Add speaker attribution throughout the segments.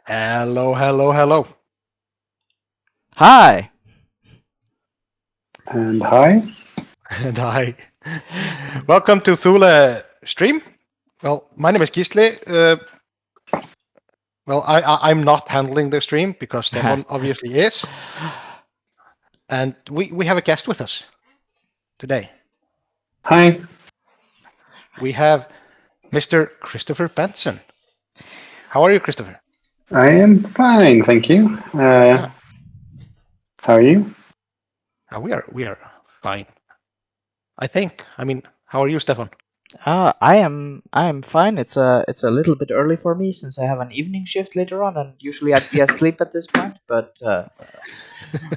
Speaker 1: Hello, hello, hello.
Speaker 2: Hi.
Speaker 3: And hi.
Speaker 1: And hi. Welcome to Thule stream. Well, my name is Gisle. I'm not handling the stream because Stefan obviously is. And we have a guest with us today.
Speaker 3: Hi.
Speaker 1: We have Mr. Christopher Benson. How are you, Christopher?
Speaker 3: I am fine, thank you. How are you?
Speaker 1: We are fine. I think. I mean, how are you, Stefan?
Speaker 2: I am fine. It's a little bit early for me since I have an evening shift later on, and usually I'd be asleep at this point. But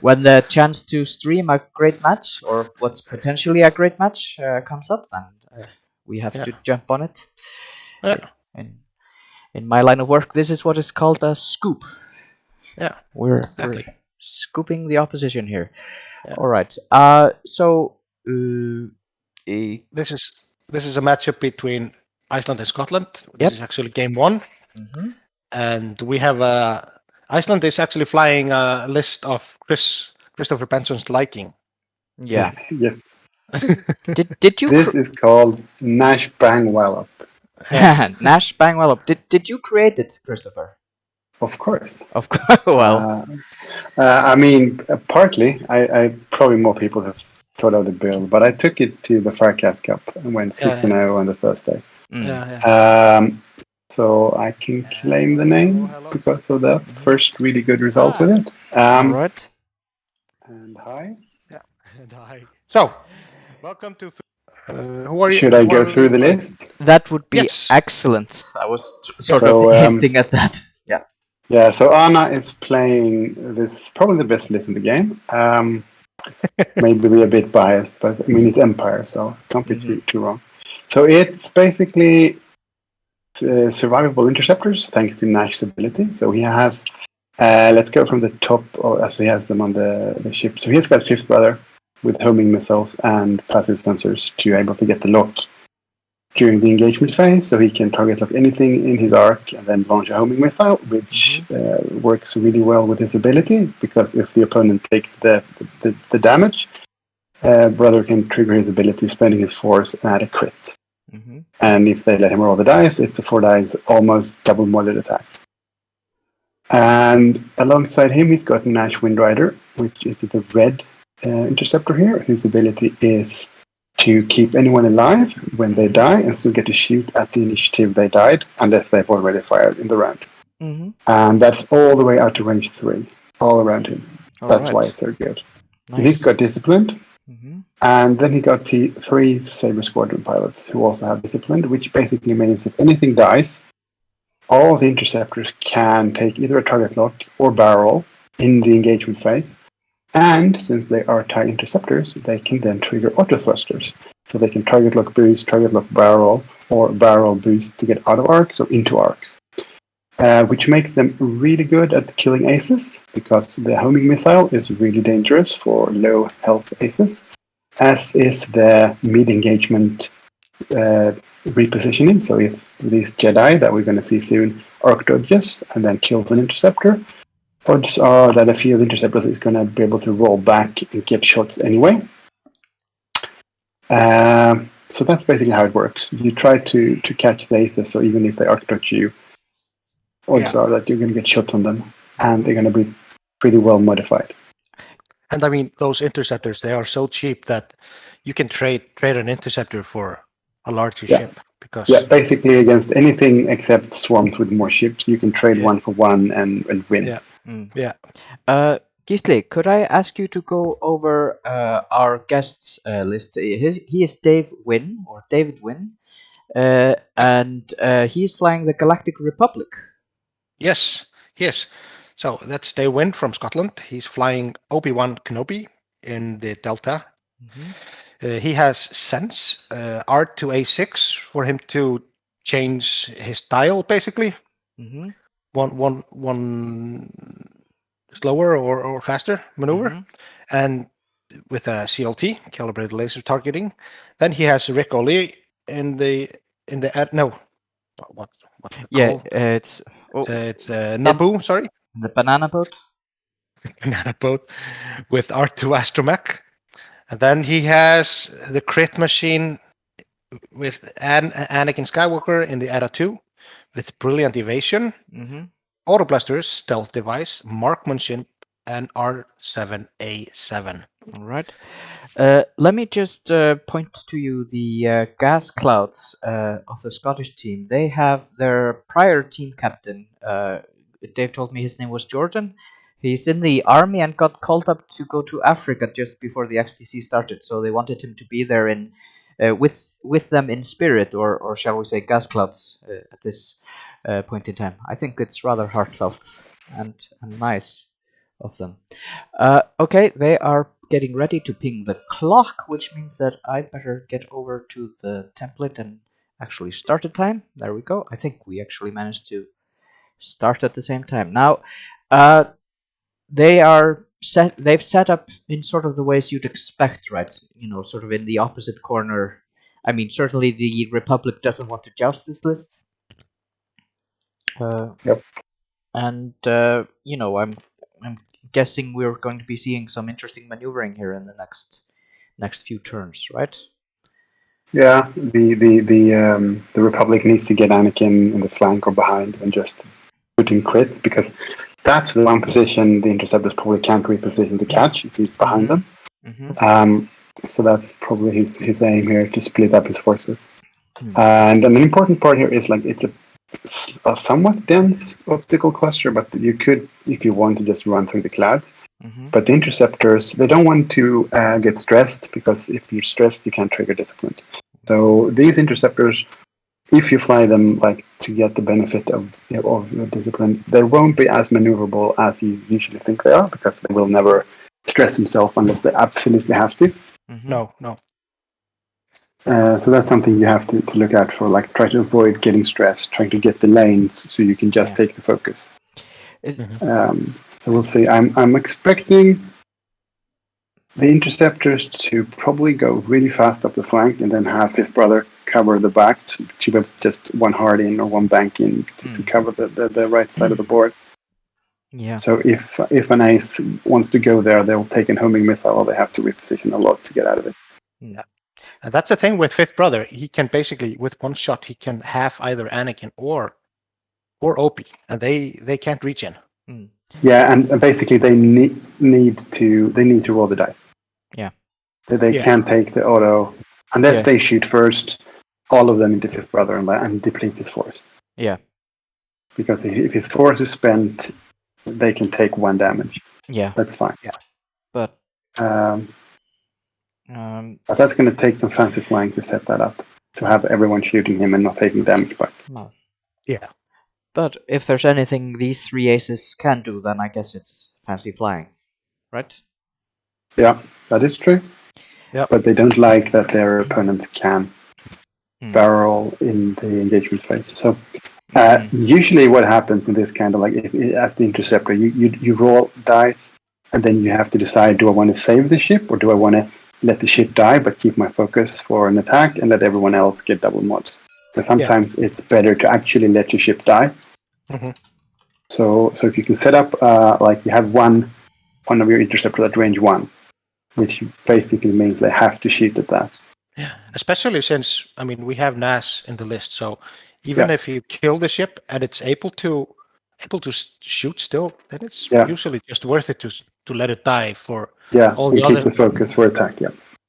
Speaker 2: when the chance to stream a great match or what's potentially a great match comes up, then we have to jump on it. And in my line of work, this is what is called a scoop.
Speaker 1: Yeah,
Speaker 2: we're scooping the opposition here.
Speaker 1: Yeah.
Speaker 2: All right. So
Speaker 1: this is a matchup between Iceland and Scotland. This is actually game one.
Speaker 2: Mm-hmm.
Speaker 1: And we have Iceland is actually flying a list of Christopher Benson's liking.
Speaker 2: Yeah.
Speaker 3: Yes.
Speaker 2: Did you?
Speaker 3: This is called Nash Bang Wallop.
Speaker 2: Nash Bang Wallop. Did you create it, Christopher?
Speaker 3: Of course.
Speaker 2: Of course. Well,
Speaker 3: I mean, partly. I probably more people have thought of the build, but I took it to the Firecast Cup and went 6-0 on the Thursday. So I can claim the name because of that first really good result with it.
Speaker 2: All right.
Speaker 3: And hi.
Speaker 1: Yeah. And hi. So, welcome to. Who are you?
Speaker 3: Should I go through the list?
Speaker 2: That would be excellent. I was sort of hinting at that. Yeah.
Speaker 3: Yeah. So Anna is playing this probably the best list in the game. Maybe be a bit biased, but I mean it's Empire, so can't be too wrong. So it's basically survivable interceptors thanks to Nash's ability. So he has, let's go from the top, as he has them on the ship. So he's got Fifth Brother with homing missiles and passive sensors to be able to get the lock during the engagement phase. So he can target lock anything in his arc and then launch a homing missile, which works really well with his ability because if the opponent takes the damage, Brother can trigger his ability, spending his force and add a crit. And if they let him roll the dice, it's a 4 dice, almost double modded attack. And alongside him, he's got Nash Windrider, which is the red interceptor here, whose ability is to keep anyone alive when they die and still get to shoot at the initiative they died, unless they've already fired in the round. And that's all the way out to range 3, all around him. That's why it's so good. Nice. And he's got Disciplined. And then he got 3 Saber Squadron pilots who also have Disciplined, which basically means if anything dies, all the interceptors can take either a target lock or barrel in the engagement phase. And since they are TIE interceptors, they can then trigger auto thrusters. So they can target lock boost, target lock barrel, or barrel boost to get out of arcs or into arcs. Which makes them really good at killing aces, because the homing missile is really dangerous for low health aces, as is the mid-engagement repositioning. So if these Jedi that we're going to see soon arc dodges and then kills an interceptor, odds are that a field interceptor is going to be able to roll back and get shots anyway. So that's basically how it works. You try to catch the aces, so even if they arc dodge you, odds are that you're going to get shots on them, and they're going to be pretty well modified.
Speaker 1: And I mean, those interceptors, they are so cheap that you can trade an interceptor for a larger ship. Because
Speaker 3: basically against anything except swarms with more ships, you can trade 1 for 1 and win.
Speaker 2: Gisle, could I ask you to go over our guests list? He is David Wynn, and he is flying the Galactic Republic.
Speaker 1: Yes. So that's Dave Wynn from Scotland. He's flying Obi-Wan Kenobi in the Delta. He has Sense, R2A6 for him to change his dial, basically. One slower or faster maneuver. And with a CLT, calibrated laser targeting. Then he has Rick Ollie in the what's it
Speaker 2: Yeah,
Speaker 1: called?
Speaker 2: it's
Speaker 1: It's Naboo, sorry,
Speaker 2: the banana boat.
Speaker 1: banana boat with R2 astromech. And then he has the crit machine with Anakin Skywalker in the Era 2 with brilliant evasion, autoblasters, stealth device, marksmanship, and R7A7.
Speaker 2: All right. Let me just point to you the gas clouds of the Scottish team. They have their prior team captain. Dave told me his name was Jordan. He's in the army and got called up to go to Africa just before the XTC started. So they wanted him to be there in with them in spirit, or shall we say, gas clouds at this point in time. I think it's rather heartfelt and nice of them. Okay, they are getting ready to ping the clock, which means that I better get over to the template and actually start the time. There we go. I think we actually managed to start at the same time. Now, they've set up in sort of the ways you'd expect, right? You know, sort of in the opposite corner. I mean, certainly the Republic doesn't want to joust this list.
Speaker 3: Yep.
Speaker 2: And you know, I'm guessing we're going to be seeing some interesting maneuvering here in the next few turns, right?
Speaker 3: Yeah, the Republic needs to get Anakin in the flank or behind and just put in crits, because that's the one position the Interceptors probably can't reposition to catch if he's behind them. So that's probably his aim here, to split up his forces. And an important part here is, like, it's a somewhat dense optical cluster, but you could, if you want, to just run through the clouds. But the Interceptors, they don't want to get stressed, because if you're stressed, you can't trigger discipline. So these Interceptors, if you fly them, like, to get the benefit of the discipline, they won't be as maneuverable as you usually think they are, because they will never stress themselves unless they absolutely have to.
Speaker 1: No.
Speaker 3: So that's something you have to look out for, like, try to avoid getting stressed, trying to get the lanes so you can just take the focus. So we'll see. I'm expecting the Interceptors to probably go really fast up the flank and then have Fifth Brother cover the back to be able to just one hard in or one bank in to cover the right side of the board.
Speaker 2: Yeah.
Speaker 3: So if an ace wants to go there, they'll take an homing missile, or they have to reposition a lot to get out of it.
Speaker 1: Yeah. And that's the thing with Fifth Brother. He can basically, with one shot, he can half either Anakin or Opie, and they can't reach in.
Speaker 3: Yeah, and basically they need to roll the dice.
Speaker 2: Yeah.
Speaker 3: They can't take the auto unless they shoot first, all of them into Fifth Brother and deplete his force.
Speaker 2: Yeah.
Speaker 3: Because if his force is spent, they can take 1 damage.
Speaker 2: Yeah.
Speaker 3: That's fine.
Speaker 1: Yeah.
Speaker 3: But that's going to take some fancy flying to set that up, to have everyone shooting him and not taking damage back.
Speaker 2: No.
Speaker 1: Yeah.
Speaker 2: But if there's anything these 3 aces can do, then I guess it's fancy flying, right?
Speaker 3: Yeah, that is true.
Speaker 1: Yeah.
Speaker 3: But they don't like that their opponents can barrel in the engagement phase. So usually what happens in this kind of, like, as the Interceptor, you roll dice, and then you have to decide, do I want to save the ship, or do I want to let the ship die but keep my focus for an attack and let everyone else get double mods? Because sometimes it's better to actually let your ship die. So if you can set up, like, you have one of your Interceptors at range 1, which basically means they have to shoot at that.
Speaker 1: Yeah, especially since, I mean, we have NAS in the list, so even if you kill the ship and it's able to shoot still, then it's usually just worth it to let it die for all the
Speaker 3: keep
Speaker 1: other.
Speaker 3: The focus for attack.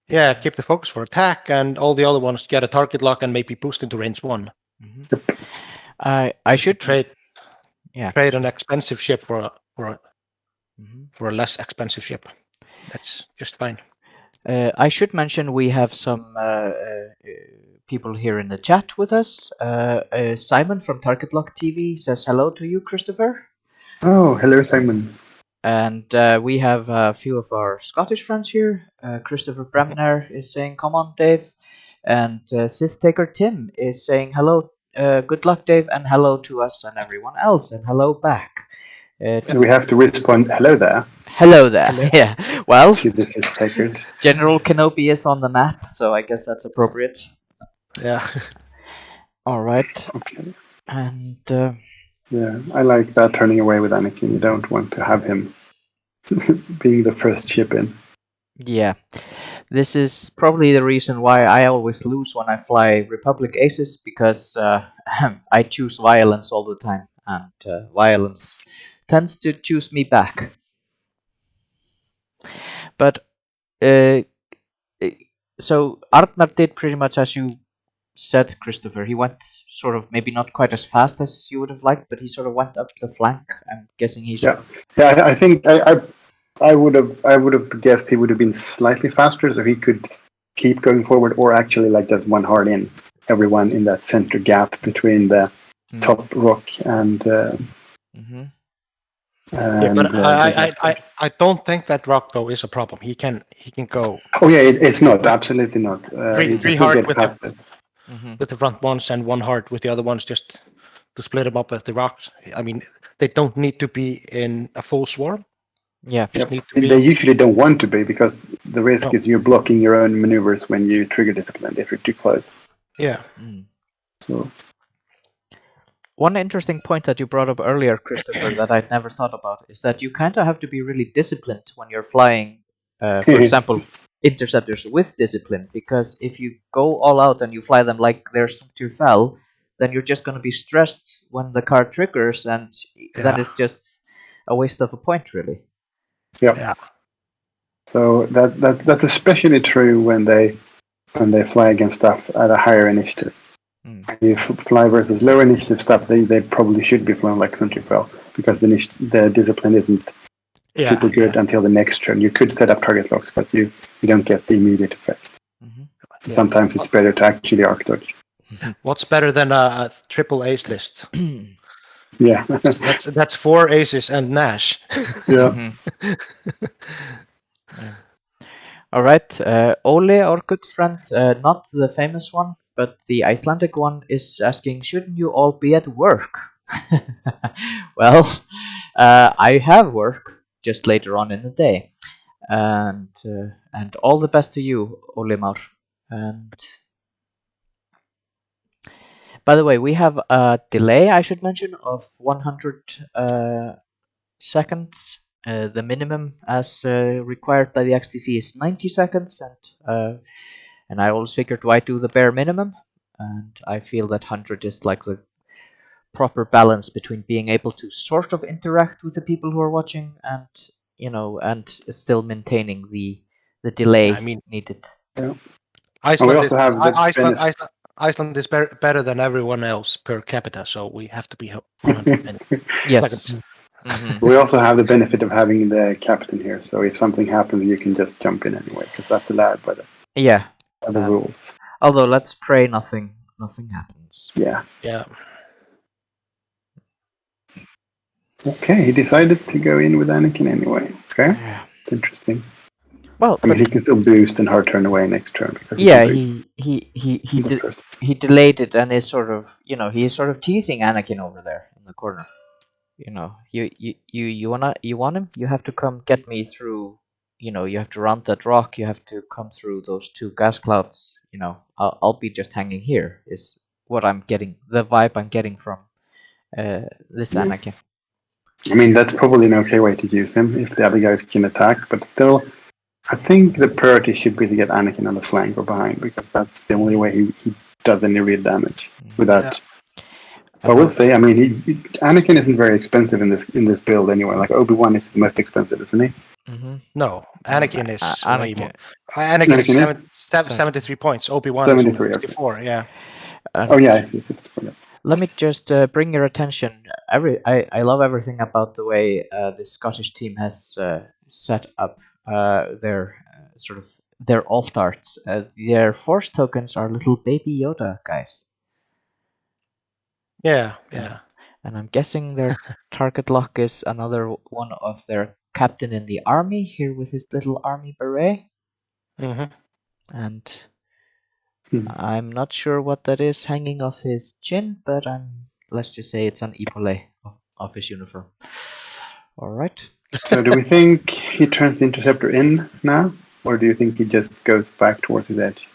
Speaker 1: Yeah, keep the focus for attack, and all the other ones get a target lock and maybe boost into range 1.
Speaker 2: I should
Speaker 1: trade an expensive ship for a less expensive ship. That's just fine.
Speaker 2: I should mention we have some people here in the chat with us. Simon from Target Lock TV says hello to you, Christopher.
Speaker 3: Oh, hello, Simon.
Speaker 2: And we have a few of our Scottish friends here. Christopher Bremner is saying, "Come on, Dave," and Sith Taker Tim is saying, "Hello, good luck, Dave," and hello to us and everyone else, and hello back.
Speaker 3: So we have to respond, hello there.
Speaker 2: Hello there. Hello. Yeah. Well,
Speaker 3: this is Taker.
Speaker 2: General Kenobi is on the map, so I guess that's appropriate.
Speaker 1: Yeah.
Speaker 2: All right.
Speaker 3: Okay.
Speaker 2: And
Speaker 3: Yeah, I like that turning away with Anakin. You don't want to have him being the first ship in.
Speaker 2: yeah, this is probably the reason why I always lose when I fly Republic Aces, because I choose violence all the time, and violence tends to choose me back. But so Artnar did pretty much as you said, Christopher. He went sort of maybe not quite as fast as you would have liked, but he sort of went up the flank. I'm guessing he sort of.
Speaker 3: Yeah. I think I would have guessed he would have been slightly faster, so he could keep going forward, or actually like just one hard in everyone in that center gap between the top rock and.
Speaker 1: Yeah, but I don't think that rock though is a problem. He can go.
Speaker 3: Oh yeah, it's not, absolutely not.
Speaker 1: Three hard with the front ones and one hard with the other ones, just to split them up as the rocks. I mean, they don't need to be in a full swarm.
Speaker 2: Yeah,
Speaker 3: they usually don't want to be, because the risk is you're blocking your own maneuvers when you trigger discipline if you're too close.
Speaker 1: Yeah.
Speaker 3: So.
Speaker 2: One interesting point that you brought up earlier, Christopher, that I'd never thought about, is that you kind of have to be really disciplined when you're flying, for example, interceptors with discipline, because if you go all out and you fly them like they're too foul, then you're just going to be stressed when the card triggers, and then it's just a waste of a point, really.
Speaker 3: Yeah. So that's especially true when they fly against stuff at a higher initiative. If you fly versus lower initiative stuff, they probably should be flown like Sentry Fell, because the discipline isn't super good until the next turn. You could set up target locks, but you don't get the immediate effect. Sometimes it's better to actually arc dodge.
Speaker 1: What's better than a triple ace list?
Speaker 3: Yeah,
Speaker 1: that's 4 aces and Nash.
Speaker 3: Yeah.
Speaker 2: All right, Ole, our good friend, not the famous one, but the Icelandic one, is asking, shouldn't you all be at work? Well, I have work just later on in the day, and all the best to you, Olimar. And by the way, we have a delay, I should mention, of 100 seconds. The minimum as required by the XTC is 90 seconds, and I always figured, why do the bare minimum? And I feel that 100 is like the proper balance between being able to sort of interact with the people who are watching, and and still maintaining the delay needed.
Speaker 3: Yeah.
Speaker 1: Iceland is better than everyone else per capita, so we have to be 100.
Speaker 2: Yes.
Speaker 3: We also have the benefit of having the captain here, so if something happens, you can just jump in anyway, because that's allowed by the rules.
Speaker 2: Although let's pray nothing happens.
Speaker 3: Yeah.
Speaker 1: Yeah.
Speaker 3: Okay, he decided to go in with Anakin anyway. Okay, it's interesting.
Speaker 2: Well,
Speaker 3: I mean, he can still boost and hard turn away next turn. Because
Speaker 2: he delayed it, and is sort of he's sort of teasing Anakin over there in the corner. You want him? You have to come get me through. You have to round that rock. You have to come through those 2 gas clouds. I'll be just hanging here. Is what I'm getting. The vibe I'm getting from this Anakin.
Speaker 3: I mean, that's probably an okay way to use him if the other guys can attack, but still, I think the priority should be to get Anakin on the flank or behind, because that's the only way he does any real damage with that. I will say, I mean, Anakin isn't very expensive in this build anyway. Like Obi-Wan is the most expensive, isn't he?
Speaker 1: No, Anakin is way more. Anakin is 73 points. Obi-Wan is 64. Okay. Yeah.
Speaker 3: I see. 64.
Speaker 2: Let me just bring your attention. I love everything about the way the Scottish team has set up their their altars. Their force tokens are little baby Yoda guys.
Speaker 1: Yeah.
Speaker 2: And I'm guessing their target lock is another one of their captain in the army here with his little army beret. And I'm not sure what that is hanging off his chin, but let's just say it's an epaulet of his uniform. All right.
Speaker 3: So do we think he turns the interceptor in now, or do you think he just goes back towards his edge?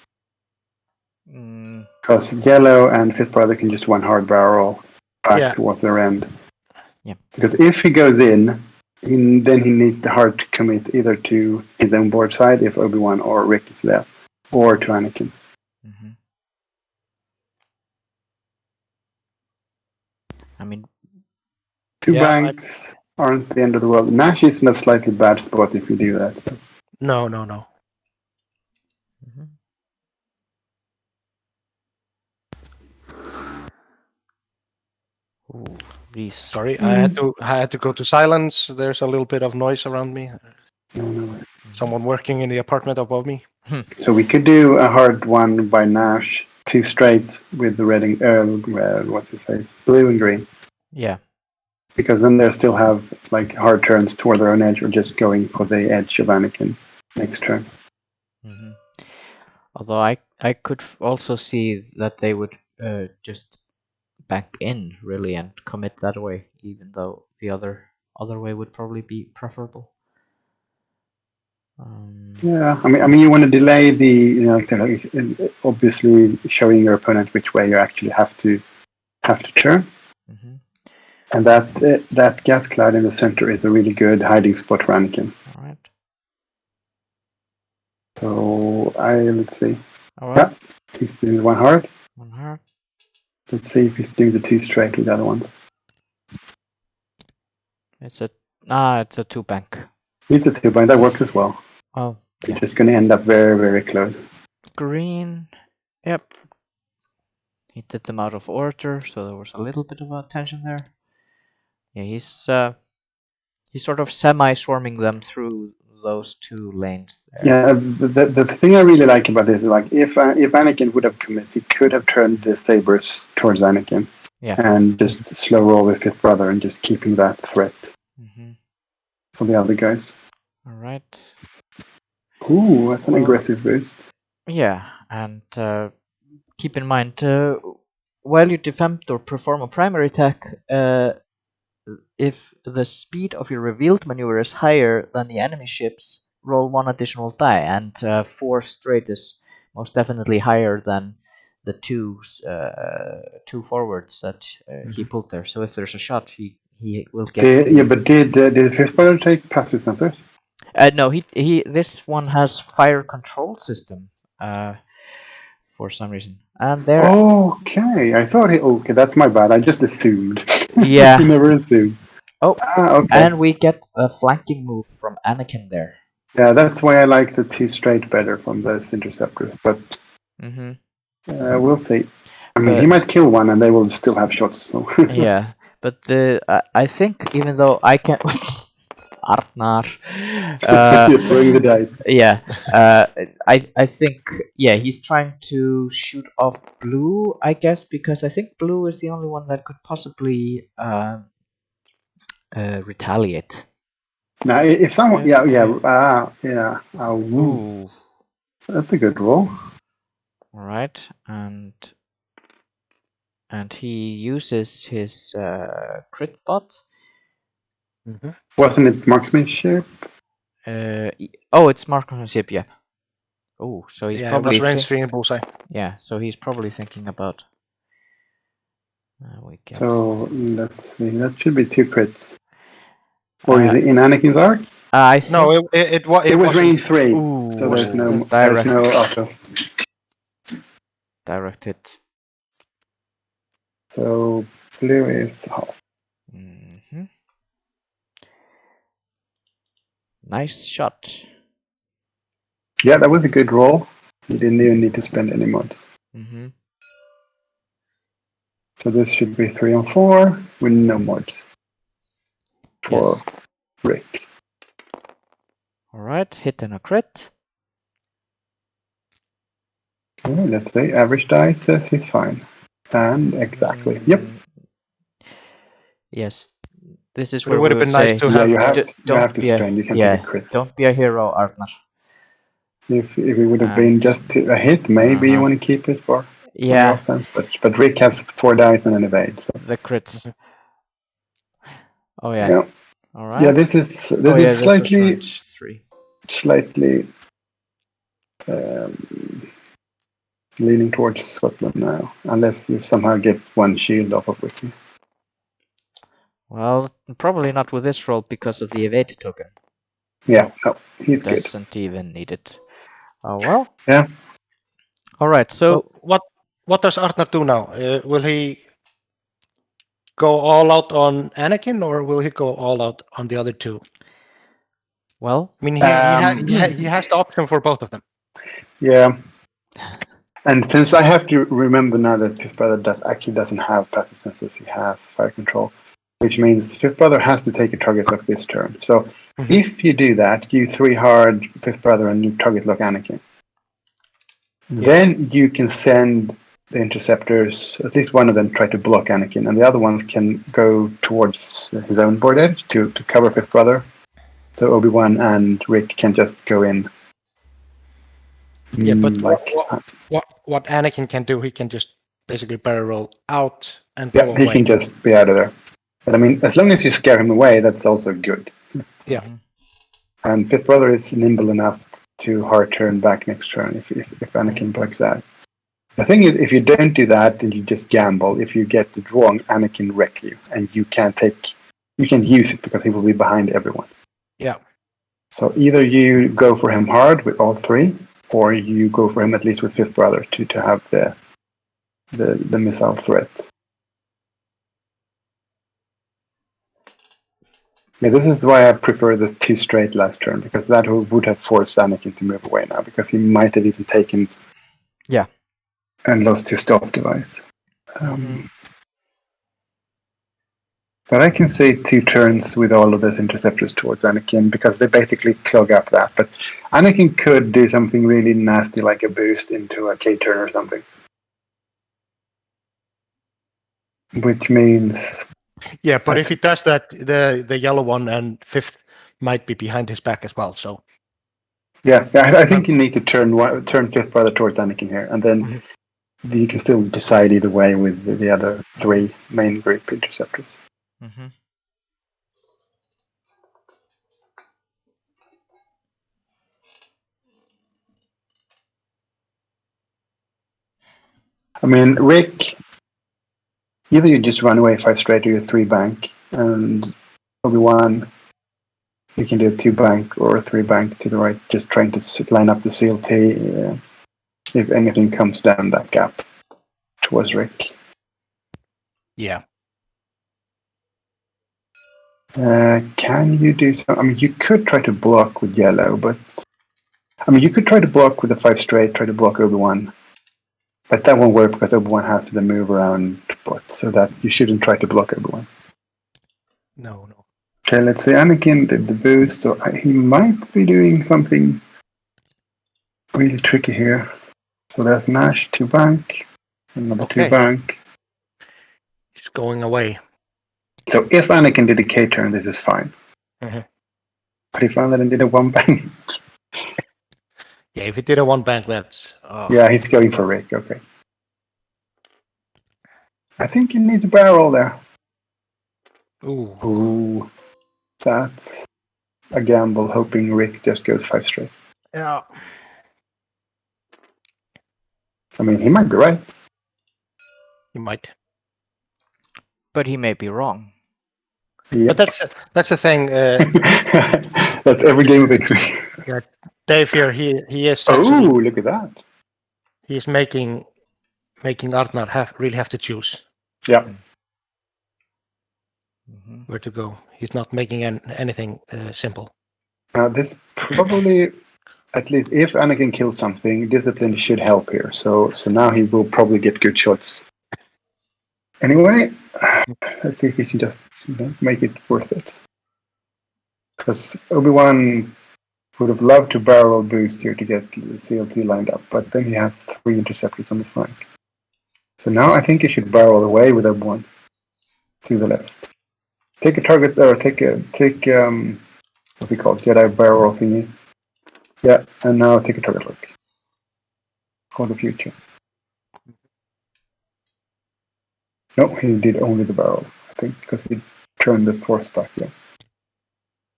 Speaker 3: Because Yellow and Fifth Brother can just one hard barrel back towards their end.
Speaker 2: Yeah.
Speaker 3: Because if he goes in, then he needs the hard to commit either to his own board side if Obi-Wan or Rick is there, or to Anakin.
Speaker 2: Mm-hmm. I mean,
Speaker 3: Two banks aren't the end of the world. Nash is in a slightly bad spot if you do that. So.
Speaker 1: No.
Speaker 2: mm-hmm. Ooh, these.
Speaker 1: Sorry, I had to go to silence. There's a little bit of noise around me.
Speaker 3: No.
Speaker 1: Someone working in the apartment above me.
Speaker 3: So we could do a hard one by Nash, 2 straights with the red and blue and green.
Speaker 2: Yeah.
Speaker 3: Because then they still have like hard turns toward their own edge, or just going for the edge of Anakin next turn.
Speaker 2: Mm-hmm. Although I could also see that they would just bank in really and commit that way, even though the other way would probably be preferable.
Speaker 3: Yeah, I mean, you want to delay the, obviously showing your opponent which way you actually have to turn.
Speaker 2: Mm-hmm.
Speaker 3: And that gas cloud in the center is a really good hiding spot for Anakin.
Speaker 2: All right.
Speaker 3: So let's see.
Speaker 2: All right.
Speaker 3: Yeah, he's doing 1 hard.
Speaker 2: 1 hard.
Speaker 3: Let's see if he's doing the 2 straight with the other ones.
Speaker 2: It's a 2 bank.
Speaker 3: He's a 2 bind. That works as well.
Speaker 2: Oh, yeah.
Speaker 3: You're just going to end up very, very close.
Speaker 2: Green. Yep. He did them out of order, so there was a little bit of a tension there. Yeah, he's sort of semi-swarming them through those 2 lanes there.
Speaker 3: Yeah, the thing I really like about this is, like, if Anakin would have committed, he could have turned the sabers towards Anakin.
Speaker 2: Yeah.
Speaker 3: And just slow roll with 5th brother and just keeping that threat for the other guys.
Speaker 2: All right.
Speaker 3: Ooh, that's an aggressive boost.
Speaker 2: Yeah, and keep in mind, while you defend or perform a primary attack, if the speed of your revealed maneuver is higher than the enemy ships, roll 1 additional die, and 4 straight is most definitely higher than the 2 forwards that he pulled there. So if there's a shot, he will get.
Speaker 3: But did 5th brother take passive sensors?
Speaker 2: No, he this one has fire control system. For some reason, and there.
Speaker 3: Okay, I thought okay, that's my bad. I just assumed.
Speaker 2: Yeah.
Speaker 3: You never assume.
Speaker 2: Oh,
Speaker 3: okay.
Speaker 2: And we get a flanking move from Anakin there.
Speaker 3: Yeah, that's why I like the 2 straight better from those interceptors. But we'll see. I mean, he might kill one, and they will still have shots. So.
Speaker 2: Yeah, but I think even though I can. Arnar.
Speaker 3: Throwing the dice.
Speaker 2: Yeah, I think he's trying to shoot off blue, I guess, because I think blue is the only one that could possibly retaliate.
Speaker 3: Now, if someone,
Speaker 2: Ooh.
Speaker 3: That's a good roll.
Speaker 2: All right, and he uses his crit bot.
Speaker 3: Wasn't it marksmanship?
Speaker 2: It's marksmanship. Yeah. Oh, so he's probably
Speaker 1: it was range 3 and bullseye.
Speaker 2: Yeah, so he's probably thinking about.
Speaker 3: So let's see. That should be 2 crits. Or is it in Anakin's arc?
Speaker 2: I think
Speaker 1: No, it was
Speaker 3: range 3.
Speaker 2: Ooh,
Speaker 3: so there's no auto.
Speaker 2: Direct hit.
Speaker 3: So blue is half.
Speaker 2: Nice shot.
Speaker 3: Yeah, that was a good roll. You didn't even need to spend any mods. So this should be 3 on 4 with no mods for Rick.
Speaker 2: Alright, hit and a crit.
Speaker 3: Okay, let's see. Average die says he's fine. And exactly. Yep.
Speaker 2: Yes. This is
Speaker 1: But
Speaker 2: where
Speaker 1: it would have been nice to have.
Speaker 3: You have to strain. You can take a crit.
Speaker 2: Don't be a hero, Arnar.
Speaker 3: If it would have been just a hit, maybe you want to keep it for offense. But Rick has 4 dice and an evade. So.
Speaker 2: The crits. Oh yeah.
Speaker 3: Yeah.
Speaker 2: All right.
Speaker 3: Yeah, this is slightly leaning towards Scotland now, unless you somehow get 1 shield off of Ricky.
Speaker 2: Well, probably not with this roll because of the evade token.
Speaker 3: Yeah, no, he's good.
Speaker 2: Doesn't even need it. Well.
Speaker 3: Yeah.
Speaker 2: All right. So
Speaker 1: what does Arnar do now? Will he go all out on Anakin, or will he go all out on the other two?
Speaker 2: well,
Speaker 1: I mean, he has the option for both of them.
Speaker 3: Yeah. And since I have to remember now that Fifth Brother doesn't have passive senses, he has fire control, which means Fifth Brother has to take a target lock this turn. So if you do that, you 3-hard Fifth Brother and you target lock Anakin. Then you can send the interceptors, at least one of them try to block Anakin, and the other ones can go towards his own board edge to cover Fifth Brother. So Obi-Wan and Rick can just go in.
Speaker 1: Yeah, but what Anakin can do, he can just basically barrel roll out and go away.
Speaker 3: He can just be out of there. But I mean, as long as you scare him away, that's also good.
Speaker 1: Yeah.
Speaker 3: And Fifth Brother is nimble enough to hard turn back next turn if Anakin breaks out. The thing is, if you don't do that, then you just gamble. If you get it wrong, Anakin wreck you, and you can't use it because he will be behind everyone.
Speaker 1: Yeah.
Speaker 3: So either you go for him hard with all three, or you go for him at least with Fifth Brother to have the missile threat. Yeah, this is why I prefer the 2 straight last turn, because that would have forced Anakin to move away now, because he might have even taken and lost his stealth device. But I can say 2 turns with all of those interceptors towards Anakin, because they basically clog up that. But Anakin could do something really nasty, like a boost into a K-turn or something. Which means...
Speaker 1: Yeah, but if he does that, the yellow one and Fifth might be behind his back as well, so...
Speaker 3: Yeah, I think you need to turn Fifth Brother towards Anakin here, and then you can still decide either way with the other 3 main group interceptors. I mean, Rick, either you just run away 5 straight or you 3 bank, and Obi-Wan, you can do a 2 bank or a 3 bank to the right, just trying to line up the CLT if anything comes down that gap towards Rick.
Speaker 1: Yeah.
Speaker 3: Can you do some? I mean, you could try to block with yellow, but I mean, you could try to block with a 5 straight, try to block Obi-Wan, but that won't work because Obi-Wan has to move around, so that you shouldn't try to block Obi-Wan.
Speaker 1: No.
Speaker 3: Okay, let's say Anakin did the boost, so he might be doing something really tricky here. So there's Nash, 2 bank, another 2 bank.
Speaker 1: He's going away.
Speaker 3: So if Anakin did a K-turn, this is fine. But if Anakin did a 1 bank...
Speaker 1: Yeah, if he did a 1 bank, that's...
Speaker 3: Yeah, he's going for Rick, okay. I think you need to barrel there. Ooh. That's a gamble, hoping Rick just goes 5 straight.
Speaker 1: Yeah.
Speaker 3: I mean, he might be right.
Speaker 1: He might.
Speaker 2: But he may be wrong.
Speaker 1: Yep. But that's the thing.
Speaker 3: That's every game of X-Wing.
Speaker 1: Yeah, Dave here, he is...
Speaker 3: Actually, look at that.
Speaker 1: He's making Arnar really have to choose.
Speaker 3: Yeah.
Speaker 1: Where to go. He's not making anything simple.
Speaker 3: Now, this probably, at least if Anakin kills something, discipline should help here. So now he will probably get good shots. Anyway, let's see if he can just make it worth it. Because Obi-Wan would have loved to barrel boost here to get the CLT lined up, but then he has 3 interceptors on the flank. So now I think he should barrel away with Obi-Wan to the left. Take a target, or take what's it called? Jedi barrel thingy. Yeah, and now take a target lock for the future. No, he did only the barrel, I think, because he turned the force back. Yeah.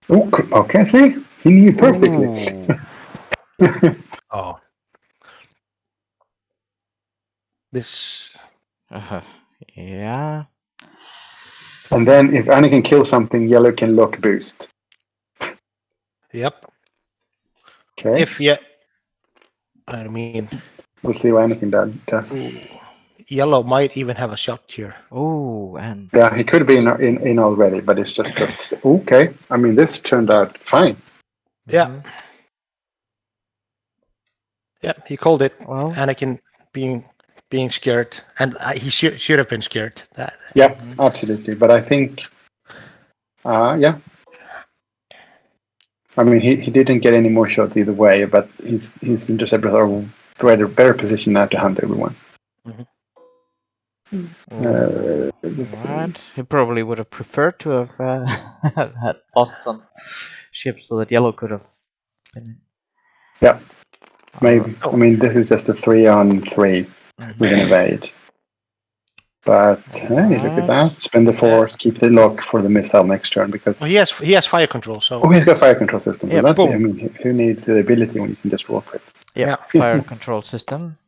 Speaker 3: Oh, okay. See, he knew perfectly.
Speaker 1: Oh, this.
Speaker 2: Yeah.
Speaker 3: And then if Anakin kills something, yellow can lock boost.
Speaker 1: Yep.
Speaker 3: Okay.
Speaker 1: If yeah, I mean,
Speaker 3: We'll see what Anakin does.
Speaker 1: ooh, yellow might even have a shot here.
Speaker 2: Oh, and
Speaker 3: Yeah, he could be in already, but it's just okay. I mean, this turned out fine.
Speaker 1: Yeah. Yeah, he called it.
Speaker 2: Well,
Speaker 1: Anakin being scared, and he should have been scared. That
Speaker 3: Yeah, absolutely. But I think, yeah. I mean, he didn't get any more shots either way, but his interceptors are better positioned now to hunt everyone.
Speaker 2: right. He probably would have preferred to have had lost some ships so that yellow could have been.
Speaker 3: Yeah, maybe. I mean, this is just a 3-on-3 with an evade. But hey, look at that! Spend the force, keep the lock for the missile next turn because
Speaker 1: he has fire control. So
Speaker 3: he's got fire control system.
Speaker 2: Yeah,
Speaker 3: So that's, I
Speaker 1: boom.
Speaker 3: mean, who needs the ability when you can just roll for it?
Speaker 2: Yeah, fire control system.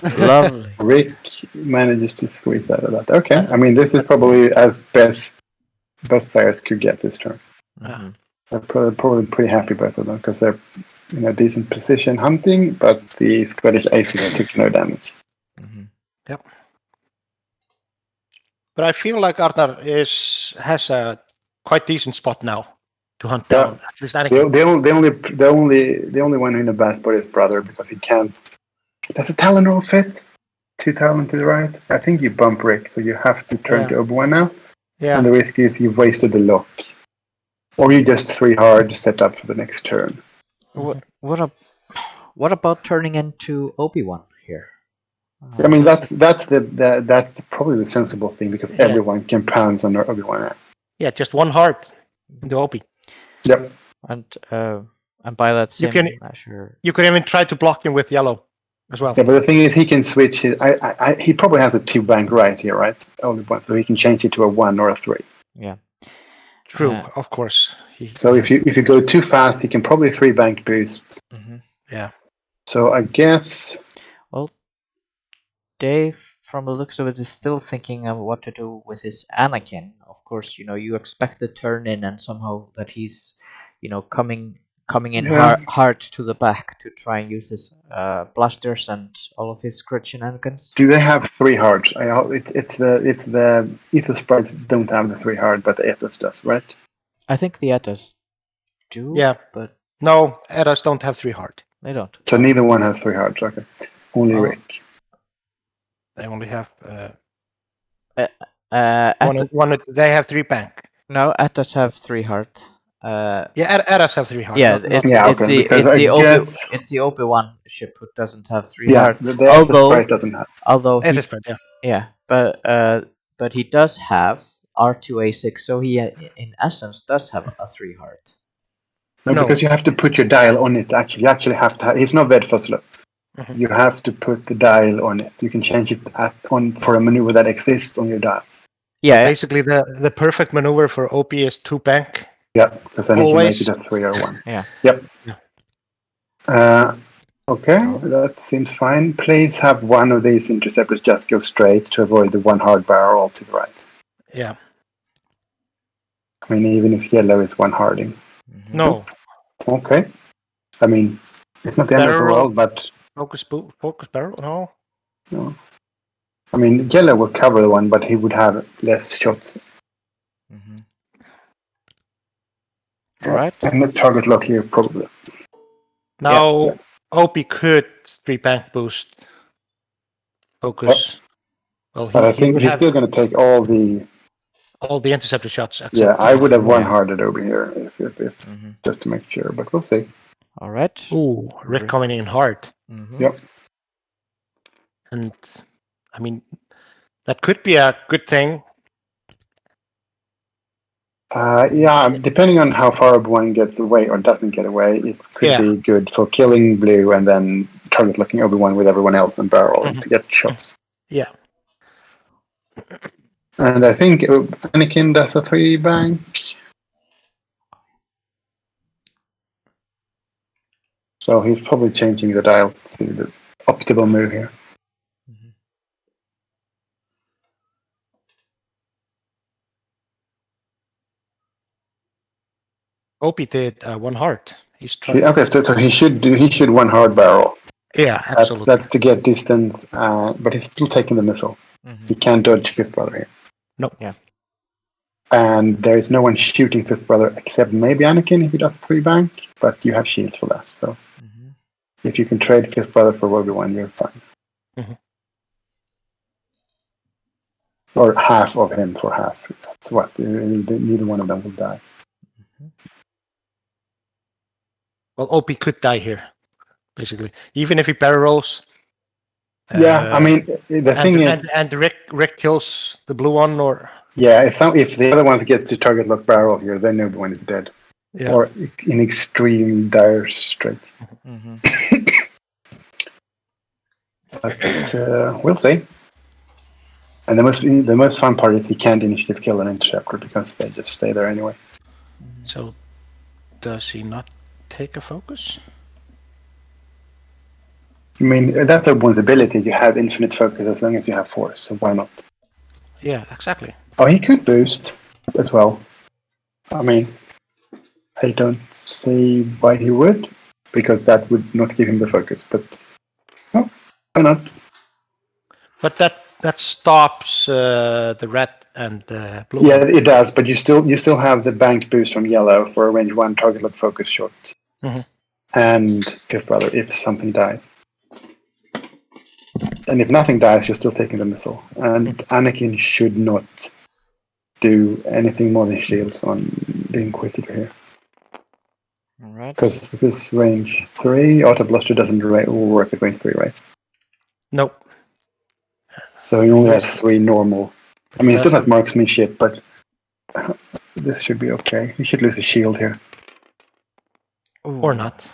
Speaker 2: Lovely.
Speaker 3: Rick manages to squeeze out of that. Okay, I mean, this is probably as best both players could get this turn. They're probably pretty happy, both of them, because they're in a decent position hunting, but the Scottish aces took no damage.
Speaker 1: Yep. But I feel like Arnar has a quite decent spot now to hunt down. At least Anakin.
Speaker 3: The only one in a bad spot is Brother, because he can't. Does a Talon roll fit? 2 Talon to the right? I think you bump Rick, so you have to turn to Obi-Wan now.
Speaker 1: Yeah.
Speaker 3: And the risk is you've wasted the lock. Or you just 3 hard set up for the next turn.
Speaker 2: What about turning into Obi-Wan here?
Speaker 3: I mean, that's probably the sensible thing, because everyone can pounce on Obi-Wan.
Speaker 1: Yeah, just 1 hard into Obi.
Speaker 3: Yep.
Speaker 2: And by that same measure,
Speaker 1: you can even try to block him with yellow as well.
Speaker 3: Yeah, but the thing is, he can switch his. He probably has a 2 bank right here, right? Obi-Wan, so he can change it to a 1 or a 3.
Speaker 2: Yeah.
Speaker 1: True, of course.
Speaker 3: So if you go too fast, he can probably 3 bank boost.
Speaker 1: Yeah.
Speaker 3: So I guess.
Speaker 2: Well, Dave, from the looks of it, is still thinking of what to do with his Anakin. Of course, you expect the turn in and somehow that he's, coming in hard to the back to try and use his blasters and all of his crit shenanigans.
Speaker 3: Do they have 3 hards? It's the Ethos sprites don't have the 3 hard, but the Ethos does, right?
Speaker 2: I think the Etas do.
Speaker 1: Yeah,
Speaker 2: but
Speaker 1: no, Etas don't have 3 hard.
Speaker 2: They don't.
Speaker 3: So neither one has 3 hards. Okay, only Rick.
Speaker 1: They only have
Speaker 2: one.
Speaker 1: They have 3 bank.
Speaker 2: No, Etas have 3 hard.
Speaker 1: Etas have 3 hard.
Speaker 2: Yeah, it's the Obi-Wan ship who doesn't have 3 hard.
Speaker 3: The sprite doesn't have.
Speaker 2: Although
Speaker 1: sprite,
Speaker 2: but he does have R2A6, so he in essence does have a 3 hard.
Speaker 3: No, because you have to put your dial on it. Actually, you actually have to. It's not Vedfoslo. You have to put the dial on it. You can change it on for a maneuver that exists on your dial.
Speaker 2: Yeah.
Speaker 1: Basically, the perfect maneuver for OP is 2 bank.
Speaker 3: Yeah, because then you can make it a 3 or 1.
Speaker 2: Yeah.
Speaker 3: Yep. Okay, that seems fine. Please have one of these interceptors just go straight to avoid the 1 hard barrel to the right.
Speaker 1: Yeah.
Speaker 3: I mean, even if yellow is 1 harding.
Speaker 1: No.
Speaker 3: Okay. I mean, it's not the end of the world, but...
Speaker 1: Focus barrel?
Speaker 3: No. I mean, yellow will cover the one, but he would have less shots.
Speaker 2: Right.
Speaker 3: And the target lock here, probably.
Speaker 1: Now, OP could 3 bank boost. Focus. Well,
Speaker 3: but I think he's still going to take all the
Speaker 1: interceptor shots.
Speaker 3: Yeah, I would have 1 harded over here if just to make sure, but we'll see.
Speaker 2: All right.
Speaker 1: Ooh, Rick coming in hard.
Speaker 3: Yep.
Speaker 1: And I mean, that could be a good thing.
Speaker 3: Depending on how far one gets away or doesn't get away, it could be good for killing blue and then target locking Obi-Wan with everyone else and barrel to get shots.
Speaker 1: Yeah.
Speaker 3: And I think Anakin does a 3 bank. So he's probably changing the dial to the optimal move here.
Speaker 1: Opie did 1 heart. He's trying.
Speaker 3: Okay, so he should 1 hard barrel.
Speaker 1: Yeah, absolutely.
Speaker 3: That's to get distance, but he's still taking the missile. He can't dodge Fifth Brother here.
Speaker 1: No.
Speaker 2: Yeah.
Speaker 3: And there is no one shooting Fifth Brother except maybe Anakin if he does 3 bank, but you have shields for that. So if you can trade Fifth Brother for Obi-Wan, you're fine. Or half of him for half. That's what. Neither one of them will die.
Speaker 1: Well, Opie could die here, basically. Even if he barrel rolls.
Speaker 3: Yeah, I mean, the thing is...
Speaker 1: And Rick kills the blue one, or...
Speaker 3: Yeah, if the other one gets to target lock barrel here, then Obi-Wan is dead.
Speaker 1: Yeah.
Speaker 3: Or in extreme dire straits. But we'll see. And the most fun part is he can't initiative kill an interceptor because they just stay there anyway.
Speaker 1: So, does he not take a focus?
Speaker 3: I mean, that's Obi-Wan's ability. You have infinite focus as long as you have force, so why not?
Speaker 1: Yeah, exactly.
Speaker 3: Oh, he could boost as well. I mean, I don't see why he would, because that would not give him the focus, but oh, why not?
Speaker 1: But that stops the red and the blue.
Speaker 3: Yeah, it does, but you still have the bank boost from yellow for a range 1 target lock focus shot. And Fifth Brother if something dies. And if nothing dies, you're still taking the missile. And Anakin should not do anything more than shields on the Inquisitor here.
Speaker 2: Alright.
Speaker 3: Because this range 3, Auto Bluster doesn't work at range 3, right?
Speaker 1: Nope.
Speaker 3: So he only has 3 normal. I mean, he still has marksmanship, but this should be okay. He should lose a shield here.
Speaker 1: Or not.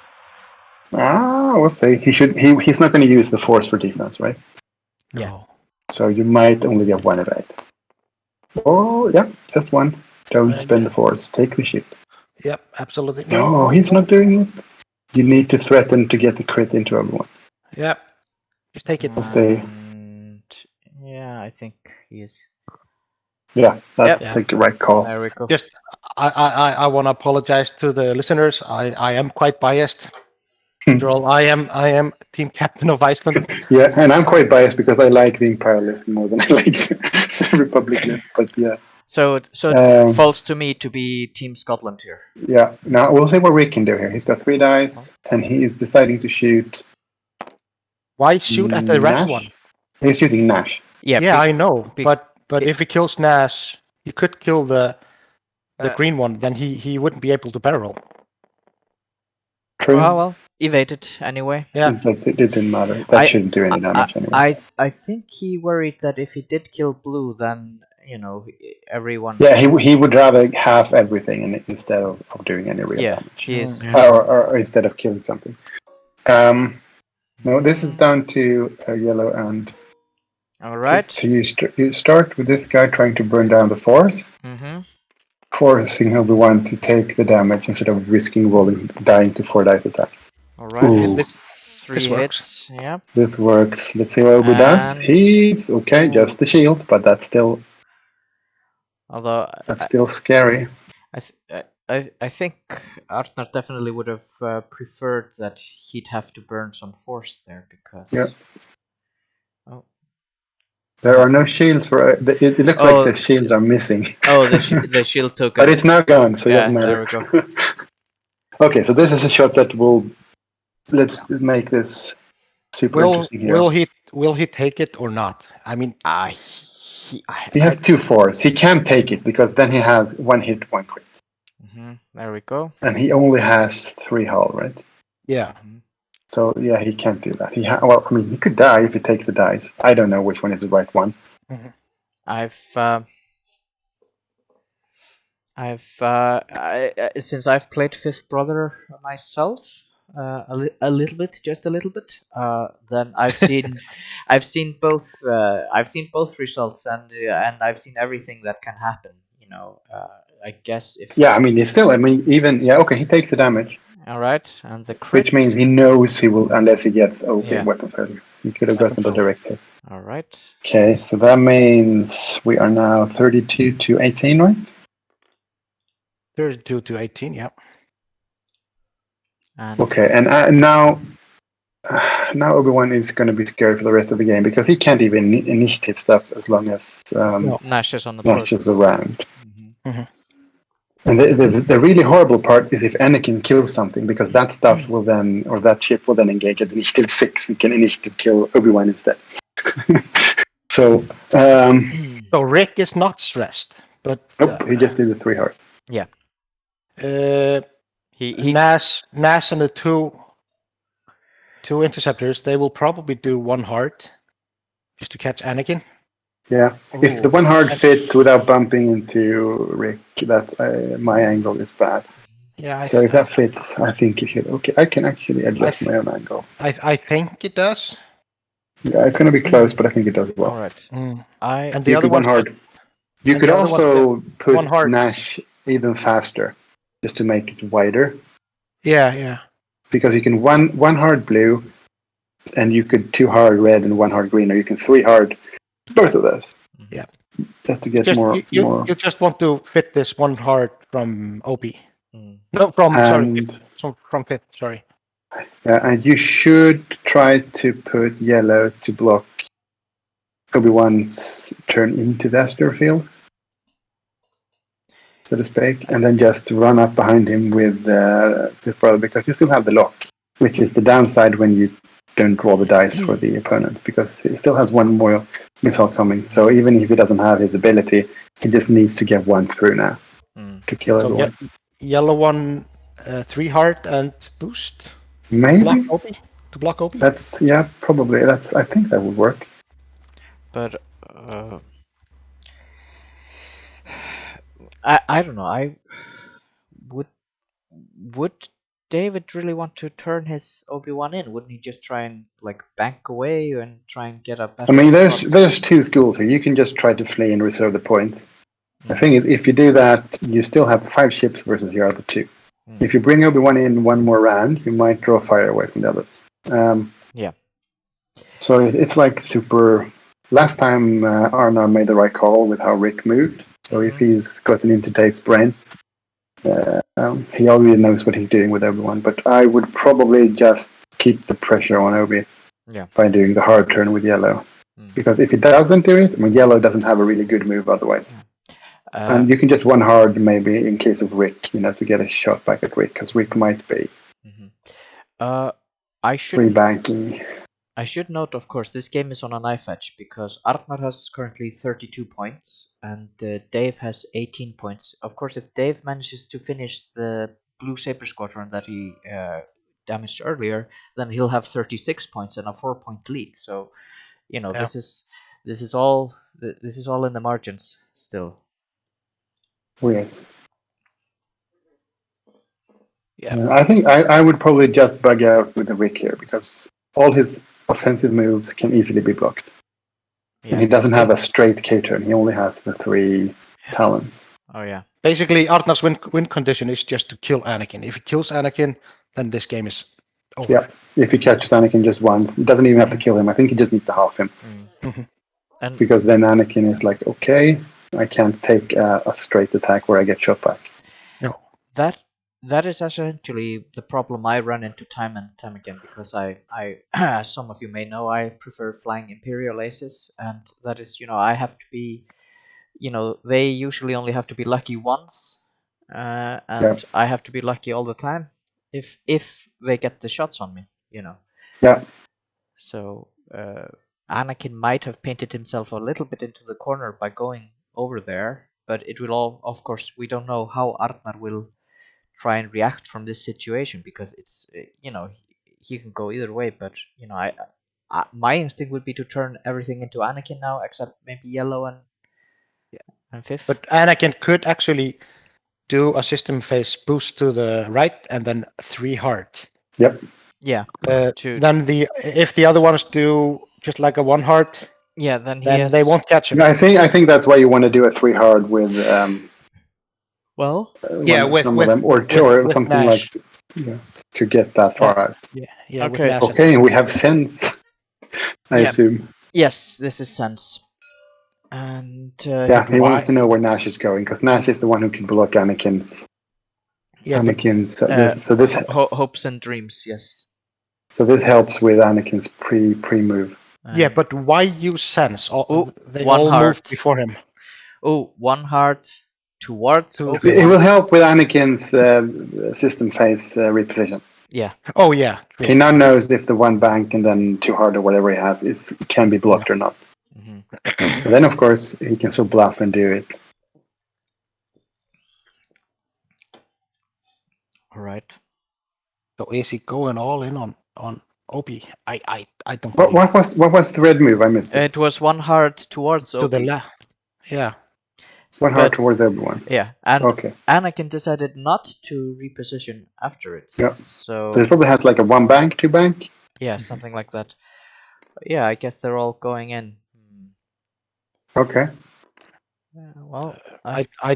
Speaker 3: We'll see. He's not going to use the force for defense, right?
Speaker 1: Yeah.
Speaker 3: So you might only get 1 evade. Oh, yeah, just 1. Don't spend the force. Take the shield.
Speaker 1: Yep, absolutely.
Speaker 3: No, he's not doing it. You need to threaten to get the crit into everyone.
Speaker 1: Yep. Just take it.
Speaker 3: We'll see.
Speaker 2: Yeah, I think he is.
Speaker 3: Yeah, that's the right call.
Speaker 2: There we go.
Speaker 1: Just, I want to apologize to the listeners. I am quite biased. After all, I am team captain of Iceland.
Speaker 3: Yeah, and I'm quite biased because I like the Imperial list more than I like the Republic list. But yeah.
Speaker 2: So it falls to me to be Team Scotland here.
Speaker 3: Yeah. Now we'll see what Rick can do here. He's got 3 dice, and he is deciding to shoot.
Speaker 1: Why shoot at the red one?
Speaker 3: He's shooting Nash.
Speaker 1: Yeah, I know. But if he kills Nash, he could kill the green one. Then he wouldn't be able to barrel.
Speaker 3: True.
Speaker 2: Well, evaded anyway.
Speaker 1: Yeah,
Speaker 3: it didn't matter. That shouldn't do any damage anyway.
Speaker 2: I think he worried that if he did kill blue, then everyone.
Speaker 3: Yeah, he would rather have everything instead of doing any real damage.
Speaker 2: He is.
Speaker 3: Or instead of killing something. No, this is down to yellow and.
Speaker 2: All right.
Speaker 3: So you start with this guy trying to burn down the force. Forcing Obi-Wan to take the damage instead of risking dying to 4 dice attacks.
Speaker 2: Alright. 3
Speaker 1: this
Speaker 2: hits.
Speaker 1: works.
Speaker 2: Yeah.
Speaker 3: This works. Let's see what Obi does. He's okay, just the shield, but that's still still scary.
Speaker 2: I think Artnar definitely would have preferred that he'd have to burn some force there because.
Speaker 3: Yeah. There are no shields for it. It looks like the shields are missing.
Speaker 2: Oh, the shield token.
Speaker 3: But it's now gone, so it doesn't matter.
Speaker 2: There we go.
Speaker 3: Okay, so this is a shot that will. Let's make this super interesting here.
Speaker 1: Will he take it or not? I mean,
Speaker 3: he has 2 4s. He can't take it because then he has 1 hit, 1 crit.
Speaker 2: There we go.
Speaker 3: And he only has 3 hull, right?
Speaker 1: Yeah.
Speaker 3: So yeah, he can't do that. He could die if he takes the dice. I don't know which one is the right one.
Speaker 2: Since I've played Fifth Brother myself, a little bit, just a little bit. Then I've seen both results, and I've seen everything that can happen. I guess if.
Speaker 3: Yeah, he takes the damage.
Speaker 2: All right, and the crit.
Speaker 3: Which means he knows he will, unless he gets weapon failure. He could have gotten the direct hit.
Speaker 2: All right.
Speaker 3: Okay, so that means we are now 32 to 18, right?
Speaker 1: 32 to 18, yeah.
Speaker 2: And
Speaker 3: Okay, and now Obi-Wan is going to be scared for the rest of the game because he can't even initiative stuff as long as
Speaker 2: Nash is on the board.
Speaker 3: Nash is around.
Speaker 2: Mm-hmm.
Speaker 3: And the really horrible part is if Anakin kills something, because that stuff will then, or that ship will then engage at initiative 6 and can initiative kill Obi-Wan instead. So
Speaker 1: Rick is not stressed, but
Speaker 3: nope, he just did the 3 heart.
Speaker 2: Yeah. He
Speaker 1: Nash and the two interceptors, they will probably do 1 heart just to catch Anakin.
Speaker 3: Yeah, if the 1 heart fits without bumping into Rick, that's my angle is bad.
Speaker 1: Yeah.
Speaker 3: So if that fits, I think you should. Okay, I can actually adjust my own angle.
Speaker 1: I think it does.
Speaker 3: Yeah, it's going to be close, but I think it does well.
Speaker 2: All right.
Speaker 1: And the
Speaker 3: You
Speaker 1: other
Speaker 3: could 1 heart. You could also put Nash even faster, just to make it wider.
Speaker 1: Yeah.
Speaker 3: Because you can 1 hard blue, and you could 2 hard red and 1 hard green, or you can 3 hard both of those.
Speaker 1: Yeah.
Speaker 3: Just to get more.
Speaker 1: You just want to fit this 1 heart from Opie. No, from Pit. Sorry.
Speaker 3: And you should try to put yellow to block Obi-Wan's turn into the asteroid field, so to speak, and then just run up behind him with his brother, because you still have the lock, which is the downside when you don't roll the dice for the opponent, because he still has 1 more missile coming. So even if he doesn't have his ability, he just needs to get 1 through now to kill everyone.
Speaker 1: Yellow 1, 3 heart and boost.
Speaker 3: Maybe
Speaker 1: to block Opie.
Speaker 3: That's probably. I think that would work.
Speaker 2: But I don't know. I would David really want to turn his Obi-Wan in? Wouldn't he just try and bank away and try and get a better?
Speaker 3: I mean, there's 2 schools here. You can just try to flee and reserve the points. The thing is, if you do that, you still have 5 ships versus your other 2. If you bring Obi-Wan in 1 more round, you might draw fire away from the others.
Speaker 2: Yeah.
Speaker 3: So it's like super. Last time Arnar made the right call with how Rick moved. So if he's gotten into Dave's brain, he already knows what he's doing with Obi-Wan. But I would probably just keep the pressure on Obi by doing the hard turn with yellow. Because if he doesn't do it, yellow doesn't have a really good move otherwise. And you can just 1 hard maybe in case of Rick, to get a shot back at Rick, because Rick might be free-banking.
Speaker 2: I should note, of course, this game is on a knife edge, because Arnar has currently 32 points and Dave has 18 points. Of course, if Dave manages to finish the Blue Saber Squadron that he damaged earlier, then he'll have 36 points and a 4-point lead. So, this is all in the margins still.
Speaker 3: Yes.
Speaker 1: Yeah.
Speaker 3: I think I would probably just bug out with the Rick here, because all his offensive moves can easily be blocked. Yeah. And he doesn't have a straight K-turn. He only has the 3 talons.
Speaker 2: Oh, yeah.
Speaker 1: Basically, Arnar's win condition is just to kill Anakin. If he kills Anakin, then this game is over.
Speaker 3: Yeah, if he catches Anakin just once, he doesn't even have to kill him. I think he just needs to half him. And because then Anakin is like, okay, I can't take a straight attack where I get shot back.
Speaker 1: No.
Speaker 2: That is essentially the problem I run into time and time again, because I as some of you may know, I prefer flying Imperial Aces, and that is, I have to be, they usually only have to be lucky once, and I have to be lucky all the time if they get the shots on me,
Speaker 3: Yeah.
Speaker 2: So Anakin might have painted himself a little bit into the corner by going over there, but it will all, of course, we don't know how Arnar will try and react from this situation, because it's he can go either way, but my instinct would be to turn everything into Anakin now, except maybe yellow and fifth.
Speaker 1: But Anakin could actually do a system phase boost to the right and then 3 heart.
Speaker 3: Yep.
Speaker 2: Yeah.
Speaker 1: Then if the other ones do just like a 1 heart,
Speaker 2: then
Speaker 1: they won't catch him.
Speaker 3: I think that's why you want to do a 3 hard with
Speaker 1: with
Speaker 3: some of them, or something
Speaker 1: Nash.
Speaker 3: like to get that far out.
Speaker 1: Yeah.
Speaker 3: Okay, we have sense, I assume.
Speaker 2: Yes, this is sense. And
Speaker 3: he wants to know where Nash is going, because Nash is the one who can block Anakin's
Speaker 1: Yeah, but
Speaker 3: Anakin's.
Speaker 2: Hopes and dreams. Yes.
Speaker 3: So this helps with Anakin's pre-move.
Speaker 1: yeah, but why use sense?
Speaker 2: Oh,
Speaker 1: They
Speaker 2: one
Speaker 1: all
Speaker 2: heart.
Speaker 1: moved before him.
Speaker 2: Oh, one heart towards
Speaker 1: To-
Speaker 2: Obi-Wan.
Speaker 3: It will help with Anakin's system phase reposition.
Speaker 2: Yeah.
Speaker 1: Oh yeah, true.
Speaker 3: He now knows if the one bank and then 2 hard or whatever he has can be blocked or not.
Speaker 2: Mhm.
Speaker 3: And then of course he can still bluff and do it.
Speaker 2: All right.
Speaker 1: So is he going all in on Obi? I don't
Speaker 3: What
Speaker 1: believe
Speaker 3: what was the red move? I missed it.
Speaker 2: It was one heart towards
Speaker 1: to the
Speaker 2: Obi.
Speaker 1: left. Yeah.
Speaker 3: One heart
Speaker 2: but-
Speaker 3: towards everyone.
Speaker 2: Yeah, and
Speaker 3: Okay.
Speaker 2: Anakin decided not to reposition after it.
Speaker 3: Yeah.
Speaker 2: So
Speaker 3: So it probably has like a 1 bank, 2 bank.
Speaker 2: yeah, something like that. Yeah, I guess they're all going in.
Speaker 3: Okay.
Speaker 2: Well,
Speaker 1: I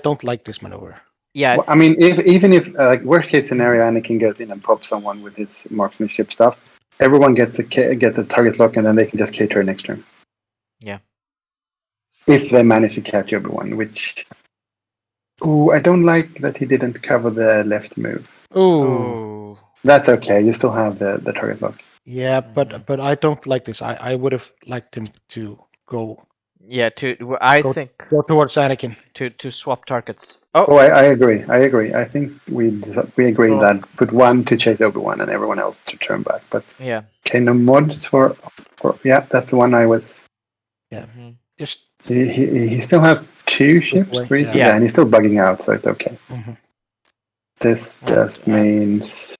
Speaker 1: don't like this maneuver.
Speaker 2: yeah,
Speaker 3: Well, I mean, even if like worst case scenario, Anakin goes in and pops someone with his marksmanship stuff, everyone gets a target lock, and then they can just K-turn next turn.
Speaker 2: Yeah.
Speaker 3: If they manage to catch everyone, which. Ooh, I don't like that he didn't cover the left move.
Speaker 1: Ooh.
Speaker 2: Oh.
Speaker 3: That's okay. You still have the target lock.
Speaker 1: Yeah,
Speaker 2: Mhm.
Speaker 1: but I don't like this. I would have liked him to go
Speaker 2: Yeah, I
Speaker 1: Go-
Speaker 2: think
Speaker 1: towards Anakin.
Speaker 2: to swap targets.
Speaker 3: Oh,
Speaker 2: Oh,
Speaker 3: I agree. I agree. I think we agreed
Speaker 2: Oh.
Speaker 3: that put one to chase Obi-Wan and everyone else to turn back. But
Speaker 2: yeah.
Speaker 3: okay, no mods for yeah, that's the one I was.
Speaker 1: Yeah.
Speaker 2: Mhm.
Speaker 1: Just
Speaker 3: He still has 2 ships,
Speaker 1: Wait,
Speaker 3: 3
Speaker 1: yeah.
Speaker 3: ships, and he's still bugging out, so it's okay.
Speaker 1: mhm.
Speaker 3: This
Speaker 2: And-
Speaker 3: just means,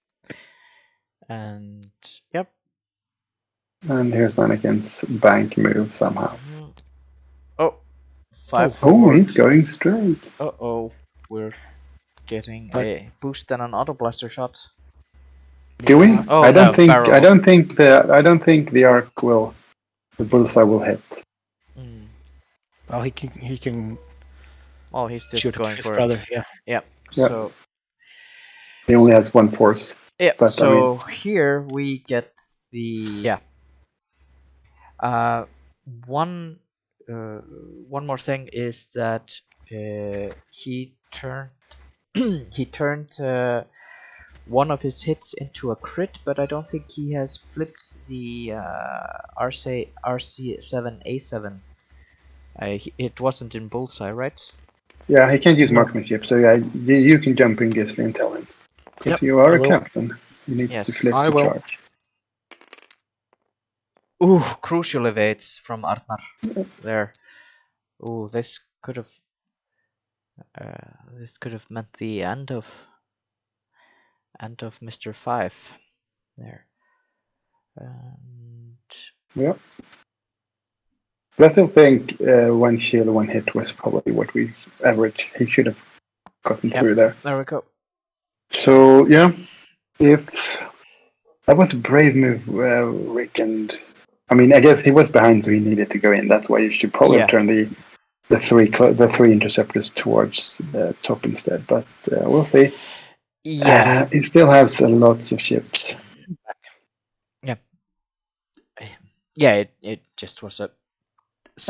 Speaker 2: And yep.
Speaker 3: and here's Anakin's bank move somehow.
Speaker 2: Mhm. Oh, 5
Speaker 3: Oh,
Speaker 2: forward.
Speaker 3: he's going straight.
Speaker 2: Uh-oh, we're getting
Speaker 1: But-
Speaker 2: a boost and an auto blaster shot.
Speaker 3: Do we?
Speaker 1: Yeah.
Speaker 2: Oh,
Speaker 3: I don't
Speaker 2: no,
Speaker 3: think.
Speaker 2: barrel.
Speaker 3: I don't think the arc will. The bullseye will hit.
Speaker 2: Mm.
Speaker 1: Well, he can
Speaker 2: Well, he's just
Speaker 1: shoot at
Speaker 2: going
Speaker 1: his
Speaker 2: for
Speaker 1: brother. Yeah.
Speaker 2: Yeah.
Speaker 3: Yeah.
Speaker 2: So
Speaker 3: He only has 1 force.
Speaker 2: yeah.
Speaker 3: But, I
Speaker 2: So here we get the one more thing is that he turned he turned one of his hits into a crit, but I don't think he has flipped the RC7A7. It wasn't in bullseye, right?
Speaker 3: Yeah, he can't use
Speaker 1: No.
Speaker 3: marksmanship, so yeah, you can jump in Gisli and tell him. If
Speaker 1: Yep,
Speaker 3: you are
Speaker 1: I
Speaker 3: a
Speaker 1: will.
Speaker 3: captain, you need
Speaker 2: Yes,
Speaker 3: to flip
Speaker 1: I
Speaker 3: the
Speaker 1: will.
Speaker 3: charge.
Speaker 2: Ooh, crucial evades from Arnar. There. Ooh, this could have meant the end of Mr. 5. There. And
Speaker 3: Yeah. But I still think 1 shield, 1 hit was probably what we average. He should have gotten
Speaker 2: Yep.
Speaker 3: through there.
Speaker 2: there we go.
Speaker 3: So yeah, if that was a brave move, Rick, and I mean, I guess he was behind, so he needed to go in. That's why you should probably
Speaker 2: Yeah.
Speaker 3: turn the 3 interceptors towards the top instead. But we'll see.
Speaker 2: Yeah.
Speaker 3: He still has lots of ships.
Speaker 2: Yeah, it just was a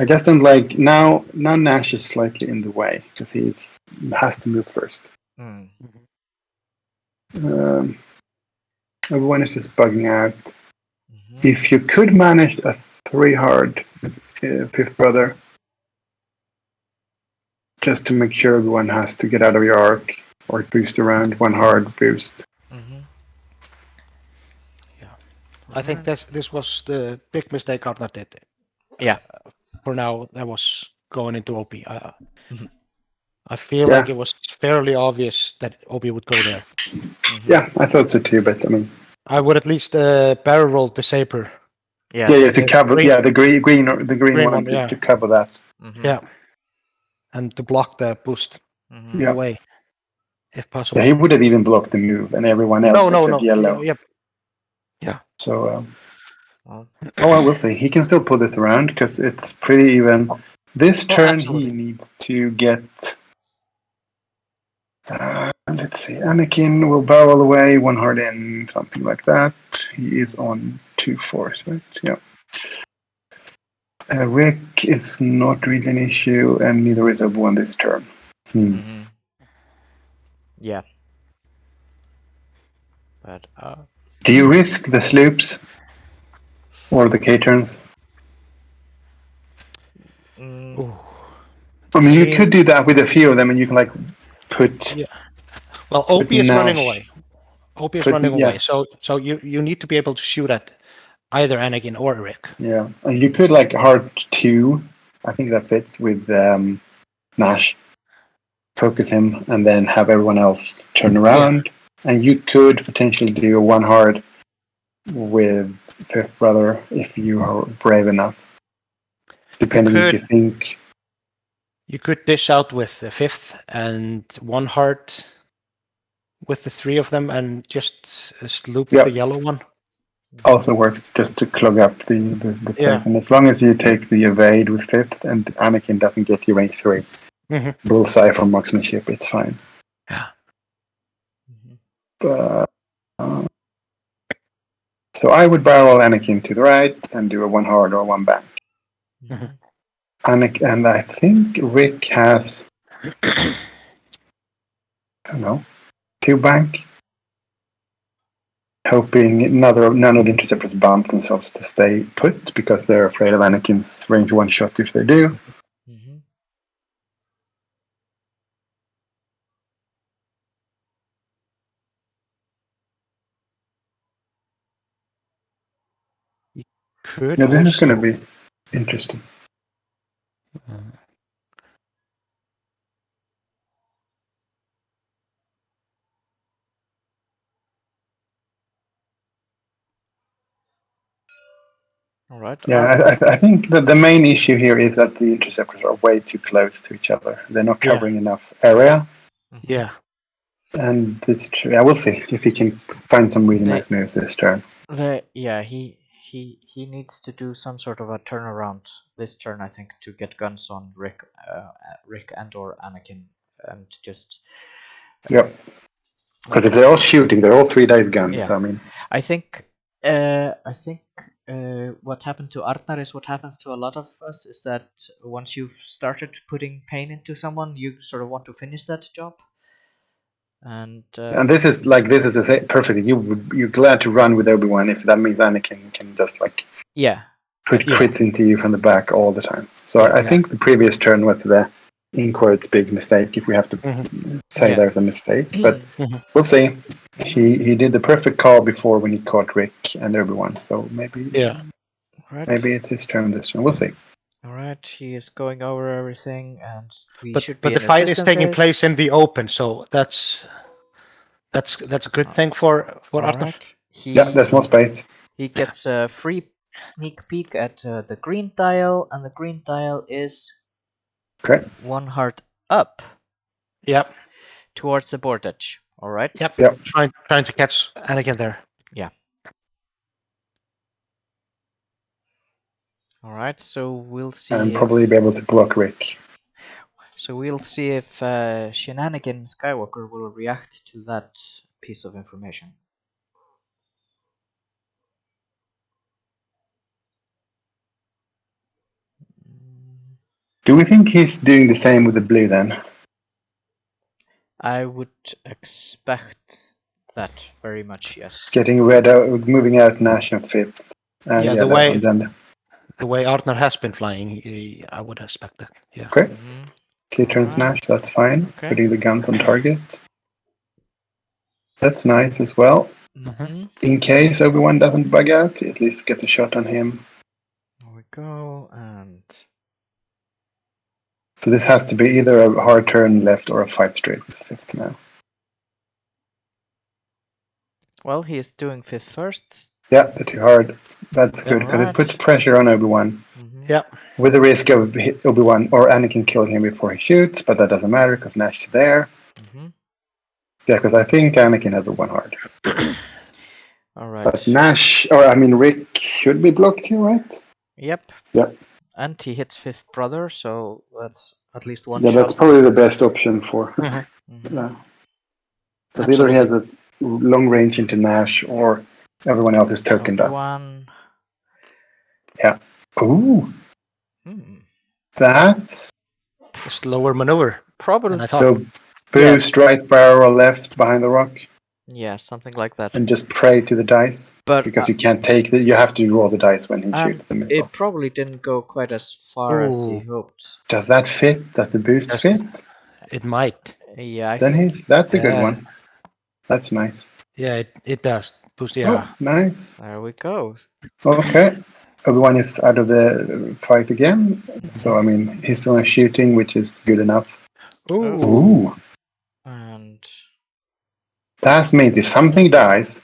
Speaker 3: I just don't like now. Now Nash is slightly in the way because he has to move first.
Speaker 2: Mm.
Speaker 3: Everyone is just bugging out.
Speaker 2: Mhm.
Speaker 3: If you could manage a 3 hard fifth brother, just to make sure everyone has to get out of your arc or boost around 1 hard boost.
Speaker 2: Mhm.
Speaker 1: I think this was the big mistake Arnar did.
Speaker 2: Yeah.
Speaker 1: For now, that was going into OP.
Speaker 2: Mhm.
Speaker 1: I feel
Speaker 3: Yeah.
Speaker 1: like it was fairly obvious that OP would go there.
Speaker 2: Mhm.
Speaker 3: Yeah, I thought so too. But I mean,
Speaker 1: I would at least barrel roll the saber.
Speaker 2: Yeah.
Speaker 3: yeah, to
Speaker 1: the
Speaker 3: cover.
Speaker 1: green-
Speaker 3: Yeah, the green
Speaker 1: green
Speaker 3: one
Speaker 1: one,
Speaker 3: to,
Speaker 1: yeah.
Speaker 3: to cover that.
Speaker 2: Mhm.
Speaker 1: Yeah. And to block the boost
Speaker 2: Mhm.
Speaker 3: Yeah.
Speaker 1: away, if possible.
Speaker 3: Yeah, he would have even blocked the move, and everyone else
Speaker 1: no.
Speaker 3: except yellow.
Speaker 1: Yep.
Speaker 3: So,
Speaker 2: Well,
Speaker 3: well, we'll see. He can still pull this around because it's pretty even. This
Speaker 1: Oh,
Speaker 3: turn,
Speaker 1: absolutely.
Speaker 3: he needs to get. Let's see. Anakin will barrel away 1 hard in, something like that. He is on 2 force, right? Yeah. Rick is not really an issue, and neither is Obi-Wan this turn.
Speaker 2: mhm. Yeah. But
Speaker 3: Do you risk the sloops or the K-turns?
Speaker 1: Ooh.
Speaker 3: I mean, you
Speaker 1: Yeah.
Speaker 3: could do that with a few of them, and you can like put.
Speaker 1: Yeah. Well, OP is running
Speaker 3: Nash.
Speaker 1: away. OP is running
Speaker 3: Yeah.
Speaker 1: away. So you need to be able to shoot at either Anakin or Rick.
Speaker 3: Yeah, and you could like hard 2. I think that fits with Nash. Focus him, and then have everyone else turn around. And you could potentially do a 1 hard with Fifth Brother if you are brave enough. Depending if you think.
Speaker 1: You could dish out with the 5th and 1 hard with the 3 of them and just sloop the yellow one.
Speaker 3: Also works just to clog up the place.
Speaker 1: Yeah.
Speaker 3: And as long as you take the evade with 5th and Anakin doesn't get you range 3, bullseye for marksmanship, it's fine.
Speaker 1: Yeah.
Speaker 3: But, so I would barrel Anakin to the right and do a 1 hard or 1 back. And I think Rick has, I don't know, 2 bank. Hoping none of the interceptors bump themselves to stay put because they're afraid of Anakin's range 1 shot if they do.
Speaker 1: Could
Speaker 3: Then it's
Speaker 1: also...
Speaker 3: going to be interesting.
Speaker 2: All right.
Speaker 3: Yeah, I think that the main issue here is that the interceptors are way too close to each other. They're not covering enough area.
Speaker 1: Yeah.
Speaker 3: And this, we'll see if he can find some really nice moves this turn.
Speaker 2: He needs to do some sort of a turnaround this turn, I think, to get guns on Rick and or Anakin, and just.
Speaker 3: Yep. Because if they're all shooting, they're all 3 dice guns. Yeah. So, I mean,
Speaker 2: I think what happened to Arnar is what happens to a lot of us, is that once you've started putting pain into someone, you sort of want to finish that job. And
Speaker 3: this is the perfect. You're glad to run with Obi-Wan if that means Anakin can just like put crits into you from the back all the time. So I think the previous turn was the in quotes big mistake, if we have to say there's a mistake, but we'll see. He did the perfect call before when he caught Rick and Obi-Wan, so maybe maybe it's his turn this turn. We'll see.
Speaker 2: All right, he is going over everything, and
Speaker 1: but the fight is taking place in the open, so that's a good thing for Arthur.
Speaker 3: There's more space.
Speaker 2: He gets a free sneak peek at the green tile, and the green tile is 1 heart up.
Speaker 1: Yep.
Speaker 2: Towards the board edge. All right.
Speaker 1: Yep. Trying to catch Anakin there.
Speaker 2: Yeah. All right, so we'll see.
Speaker 3: And probably be able to block Rick.
Speaker 2: So we'll see if Shenanigan Skywalker will react to that piece of information.
Speaker 3: Do we think he's doing the same with the blue then?
Speaker 2: I would expect that very much, yes.
Speaker 3: Getting red out, moving out Nash and 5th.
Speaker 1: The way Arthur has been flying, I would expect that. Yeah.
Speaker 3: Okay. K-turn smash, that's fine. Putting the guns on target. That's nice as well. In case Obi-Wan doesn't bug out, he at least gets a shot on him.
Speaker 2: There we go, and...
Speaker 3: So this has to be either a hard turn left or a 5 straight with 5th now.
Speaker 2: Well, he is doing 5th first.
Speaker 3: Yeah, the 2 hard. That's good, because it puts pressure on Obi-Wan.
Speaker 1: Yeah.
Speaker 3: With the risk of Obi-Wan or Anakin killing him before he shoots, but that doesn't matter because Nash is there. Yeah, because I think Anakin has a 1 hard.
Speaker 2: All right.
Speaker 3: But Rick should be blocked here, right?
Speaker 2: Yep.
Speaker 3: Yep.
Speaker 2: And he hits 5th brother, so that's at least 1 shot.
Speaker 3: Yeah, that's probably the best option for... Because either he has a long range into Nash or everyone else is tokened up. Yeah. Ooh. That's
Speaker 1: a slower maneuver.
Speaker 2: Probably.
Speaker 3: So boost right barrel left behind the rock.
Speaker 2: Yeah, something like that.
Speaker 3: and just pray to the dice
Speaker 2: But
Speaker 3: because you can't take the. You have to roll the dice when he shoots the missile.
Speaker 2: it probably didn't go quite as far as he hoped.
Speaker 3: Does that fit? Does the boost
Speaker 1: Does-
Speaker 3: fit?
Speaker 1: It might.
Speaker 2: Yeah, I
Speaker 3: Then
Speaker 2: think
Speaker 3: that's a good
Speaker 1: Yeah.
Speaker 3: one. That's nice.
Speaker 1: Yeah, it does. Boost, yeah.
Speaker 3: Oh, nice.
Speaker 2: there we go.
Speaker 3: Okay. Obi-Wan is out of the fight again. So, I mean, he's still on shooting, which is good enough.
Speaker 1: Ooh.
Speaker 3: Ooh.
Speaker 2: And
Speaker 3: That means if something dies,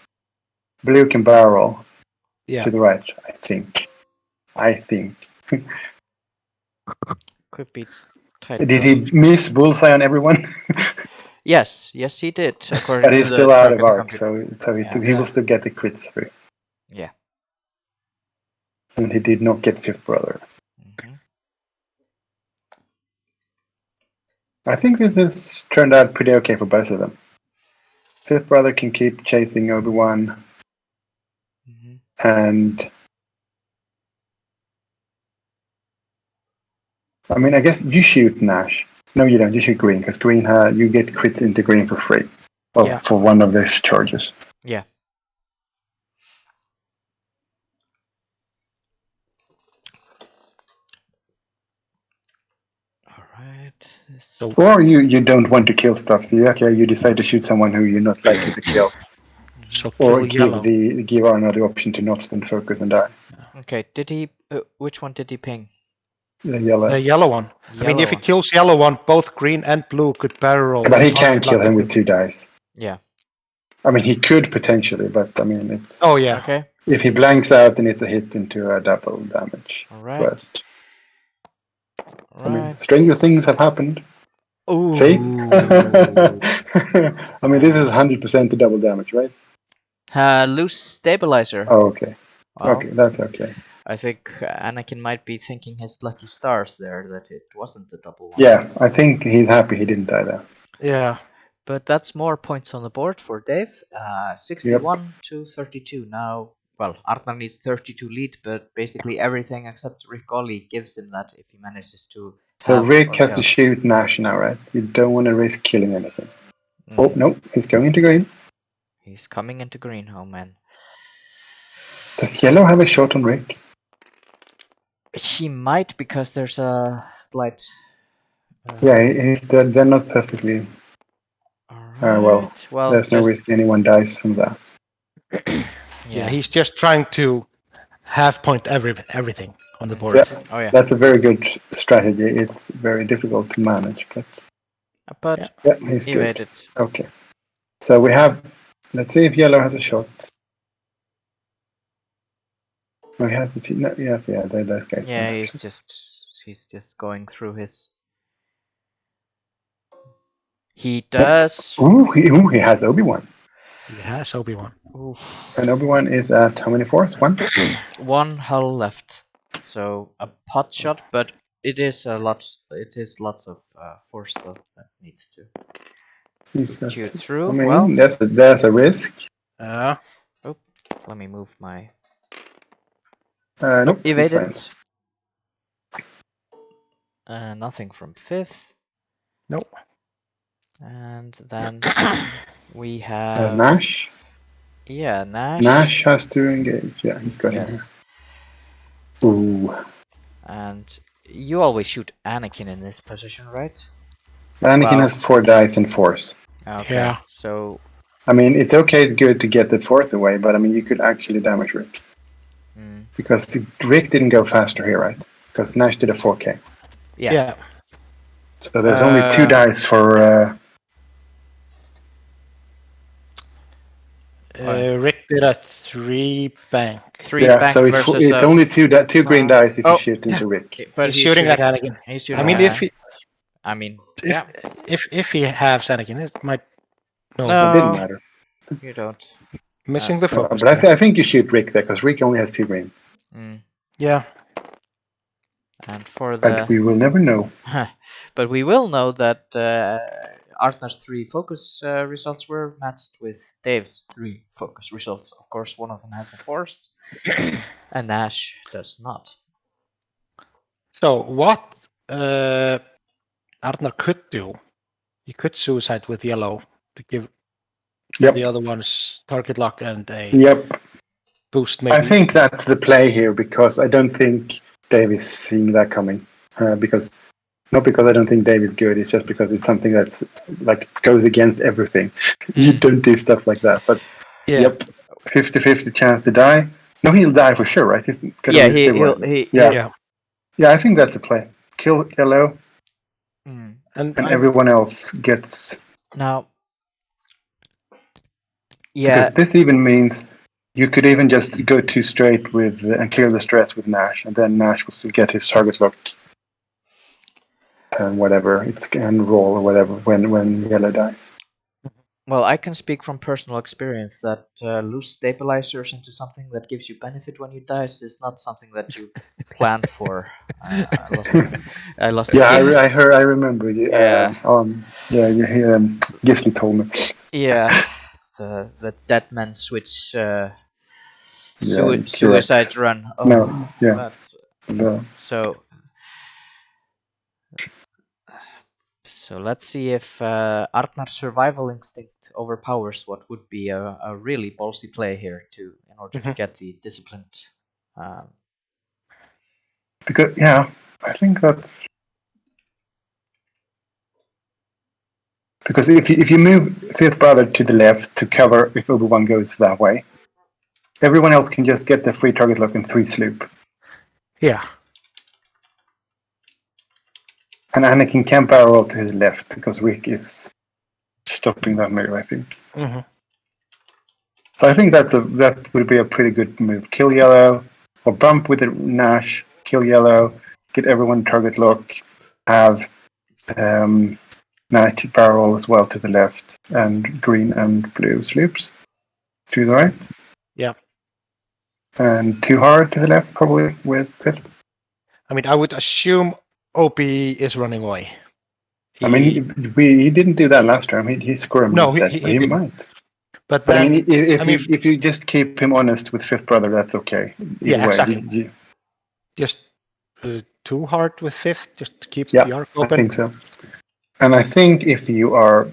Speaker 3: Blue can barrel
Speaker 1: Yeah.
Speaker 3: to the right, I think.
Speaker 2: could be tight.
Speaker 3: Did he miss bullseye on everyone?
Speaker 2: Yes, he did. According
Speaker 3: But
Speaker 2: to
Speaker 3: he's
Speaker 2: the
Speaker 3: still out of
Speaker 2: target
Speaker 3: arc,
Speaker 2: computer.
Speaker 3: so he will still get the crits through.
Speaker 2: Yeah.
Speaker 3: And he did not get Fifth Brother.
Speaker 2: Mm-hmm.
Speaker 3: I think this has turned out pretty okay for both of them. Fifth Brother can keep chasing Obi-Wan,
Speaker 2: Mm-hmm.
Speaker 3: and I mean, I guess you shoot Nash. No, you don't. You shoot Green, because Green, you get crits into Green for free. Well,
Speaker 2: Yeah.
Speaker 3: for one of those charges.
Speaker 2: Yeah. All right.
Speaker 1: So
Speaker 3: Or you don't want to kill stuff, so you decide to shoot someone who you're not likely to kill.
Speaker 1: so
Speaker 3: Or
Speaker 1: kill yellow.
Speaker 3: give Arno the option to not spend focus and die.
Speaker 2: Okay. Did he? Which one did he ping?
Speaker 3: The yellow.
Speaker 1: The yellow one. I mean, if he
Speaker 2: Yellow one.
Speaker 1: kills yellow one, both green and blue could barrel.
Speaker 3: But he
Speaker 1: on
Speaker 3: can't
Speaker 1: target
Speaker 3: kill
Speaker 1: like
Speaker 3: him
Speaker 1: they
Speaker 3: with
Speaker 1: do.
Speaker 3: 2 dice.
Speaker 2: Yeah.
Speaker 3: I mean, he could potentially, but I mean, it's
Speaker 1: Oh yeah.
Speaker 2: Okay.
Speaker 3: if he blanks out, then it's a hit into a double damage.
Speaker 2: All right.
Speaker 3: But
Speaker 2: All
Speaker 3: I mean,
Speaker 2: right.
Speaker 3: stranger things have happened.
Speaker 2: Ooh.
Speaker 3: See? I mean, this is 100% the double damage, right?
Speaker 2: Loose stabilizer.
Speaker 3: Oh, okay.
Speaker 2: Well,
Speaker 3: Okay, that's okay.
Speaker 2: I think Anakin might be thinking his lucky stars there that it wasn't the double one.
Speaker 3: Yeah, I think he's happy he didn't die there.
Speaker 1: Yeah.
Speaker 2: But that's more points on the board for Dave. 61 to 32. Now, well, Arnar needs 32 lead, but basically everything except Rick Ollie gives him that if he manages to.
Speaker 3: So
Speaker 2: have
Speaker 3: Rick
Speaker 2: or
Speaker 3: has
Speaker 2: kill.
Speaker 3: to shoot Nash now, right? You don't want to risk killing anything.
Speaker 2: Mm.
Speaker 3: Oh, no, he's going into green.
Speaker 2: He's coming into green, oh man.
Speaker 3: Does yellow have a shot on Rick?
Speaker 2: He might, because there's a slight.
Speaker 3: Yeah, they're not perfectly.
Speaker 2: Alright.
Speaker 3: Well, there's no risk anyone dies from that.
Speaker 1: Yeah, he's just trying to half point everything on the board.
Speaker 3: Yeah,
Speaker 2: Oh yeah.
Speaker 3: that's a very good strategy. It's very difficult to manage, but yeah, he's good.
Speaker 2: evaded.
Speaker 3: Okay, so we have. Let's see if yellow has a shot. Oh, he has to. No, yeah, those guys.
Speaker 2: Yeah, he's just going through his. He does.
Speaker 3: Ooh, he has Obi-Wan.
Speaker 1: He has Obi-Wan.
Speaker 2: Oof.
Speaker 3: And Obi-Wan is at how many force? 1?
Speaker 2: One hull left, so a pot shot, but it is a lot. It is lots of force though that needs to chew through.
Speaker 3: I mean,
Speaker 2: well,
Speaker 3: there's a risk.
Speaker 2: let me move my.
Speaker 3: Nope, it's
Speaker 2: Evaded.
Speaker 3: fine.
Speaker 2: Nothing from fifth.
Speaker 1: Nope.
Speaker 2: And then we have
Speaker 3: Nash.
Speaker 2: Yeah, Nash.
Speaker 3: Nash has to engage. Yeah, he's got him
Speaker 2: Yes.
Speaker 3: here. Ooh.
Speaker 2: And you always shoot Anakin in this position, right?
Speaker 3: Anakin
Speaker 2: Wow.
Speaker 3: has 4 dice and force.
Speaker 2: Okay.
Speaker 1: Yeah.
Speaker 2: So.
Speaker 3: I mean, it's okay, good to get the force away, but I mean, you could actually damage Rick. Because Rick didn't go faster here, right? Because Nash did a 4K.
Speaker 2: Yeah.
Speaker 3: So there's only 2 dice for.
Speaker 1: Rick did a 3 bank.
Speaker 2: 3
Speaker 3: yeah,
Speaker 2: bank
Speaker 3: so it's
Speaker 2: versus
Speaker 3: only 2 green dice if you shoot into Rick.
Speaker 2: But
Speaker 1: He's shooting at Anakin.
Speaker 2: He's shooting
Speaker 1: I mean, if he has Anakin, it might. No,
Speaker 3: It didn't matter.
Speaker 2: You don't.
Speaker 1: missing the focus.
Speaker 3: But I think you shoot Rick there, because Rick only has 2 green.
Speaker 1: Yeah.
Speaker 2: And for the.
Speaker 3: But we will never know.
Speaker 2: But we will know that Artner's 3 focus results were matched with Dave's 3 focus results. Of course, one of them has the force, and Nash does not.
Speaker 1: So what Arnar could do, he could suicide with yellow to give
Speaker 3: Yep.
Speaker 1: The other one's target lock and a
Speaker 3: Yep.
Speaker 1: boost, maybe.
Speaker 3: I think that's the play here because I don't think Dave is seeing that coming. Not because I don't think Dave is good, it's just because it's something that's like goes against everything. You don't do stuff like that. But yep, 50-50 chance to die. No, he'll die for sure, right? He's gonna lose the yeah, I think that's the play. Kill yellow, and everyone else gets.
Speaker 2: Now, yeah,
Speaker 3: because this even means you could even just go too straight with and clear the stress with Nash, and then Nash will still get his target locked. Whatever, it's scan roll or whatever when yellow dies.
Speaker 2: well, I can speak from personal experience that loose stabilizers into something that gives you benefit when you dice is not something that you plan for. I lost.
Speaker 3: Yeah, I remember. Gisli told me.
Speaker 2: Yeah, the Deadman switch suicide run. Oh,
Speaker 3: no, yeah.
Speaker 2: That's
Speaker 3: no.
Speaker 2: So let's see if Arnar's survival instinct overpowers what would be a really ballsy play here in order to get the disciplined.
Speaker 3: Because I think that's because if you move Fifth Brother to the left to cover if Obi-Wan goes that way, everyone else can just get the free target lock and 3 sloop.
Speaker 1: Yeah.
Speaker 3: And Anakin can barrel to his left because Rick is stopping that move, I think.
Speaker 1: Mm-hmm.
Speaker 3: So I think that would be a pretty good move. Kill yellow, or bump with the Nash, kill yellow, get everyone target lock, have Nash barrel as well to the left, and green and blue sloops to the right.
Speaker 1: Yeah.
Speaker 3: And too hard to the left, probably, with fifth.
Speaker 1: I mean, I would assume OP is running away.
Speaker 3: He didn't do that last time. He squirmed instead, so he might.
Speaker 1: But then,
Speaker 3: if you just keep him honest with Fifth Brother, that's okay.
Speaker 1: Either way, exactly. Just too hard with Fifth, just to keep the arc open.
Speaker 3: I think so. And I think if you are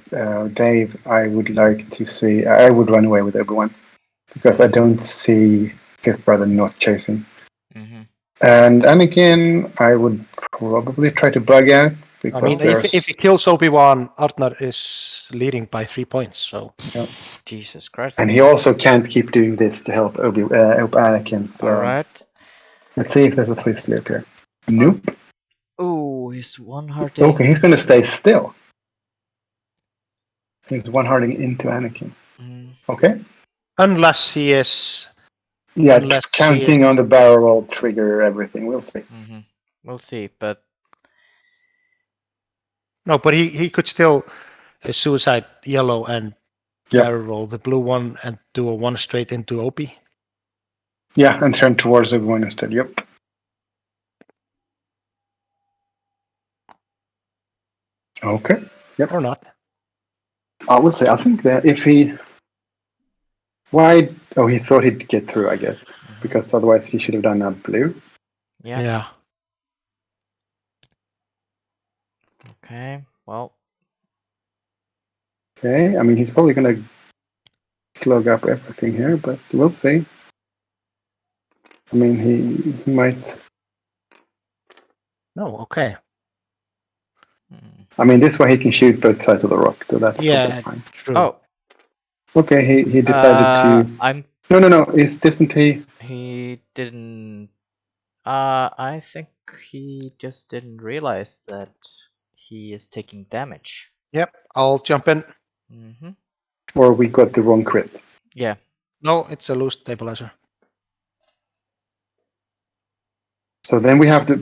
Speaker 3: Dave, I would like to see. I would run away with Obi-Wan because I don't see Fifth Brother not chasing.
Speaker 2: Mm-hmm.
Speaker 3: And Anakin, I would probably try to bug out.
Speaker 1: I mean, if he kills Obi-Wan, Arnar is leading by 3 points. So
Speaker 2: Jesus Christ!
Speaker 3: And he also can't keep doing this to help Anakin. So
Speaker 2: all right.
Speaker 3: Let's see if there's a 3 slip here. Nope.
Speaker 2: Oh, he's one hearting.
Speaker 3: Okay, he's going to stay still. He's one hearting into Anakin. Okay.
Speaker 1: Unless he is.
Speaker 3: Yeah, counting on the barrel roll trigger everything. We'll see.
Speaker 2: Mm-hmm. We'll see, but.
Speaker 1: No, but he could still suicide yellow and barrel roll the blue one and do a 1 straight into OP.
Speaker 3: Yeah, and turn towards everyone instead. Yep. Okay. Yep.
Speaker 1: Or not.
Speaker 3: I would say, I think that if he... Why? Oh, he thought he'd get through, I guess. Because otherwise he should have done a blue.
Speaker 2: Yeah. Okay, well.
Speaker 3: Okay, I mean, he's probably going to clog up everything here, but we'll see. I mean, he might...
Speaker 1: No, okay.
Speaker 3: I mean, this way he can shoot both sides of the rock, so that's fine.
Speaker 1: True.
Speaker 2: Oh.
Speaker 3: Okay, he decided to... No, isn't he...
Speaker 2: He didn't... I think he just didn't realize that he is taking damage.
Speaker 1: Yep, I'll jump in.
Speaker 2: Mm-hmm.
Speaker 3: Or we got the wrong crit.
Speaker 2: Yeah.
Speaker 1: No, it's a loose stabilizer.
Speaker 3: So then we have to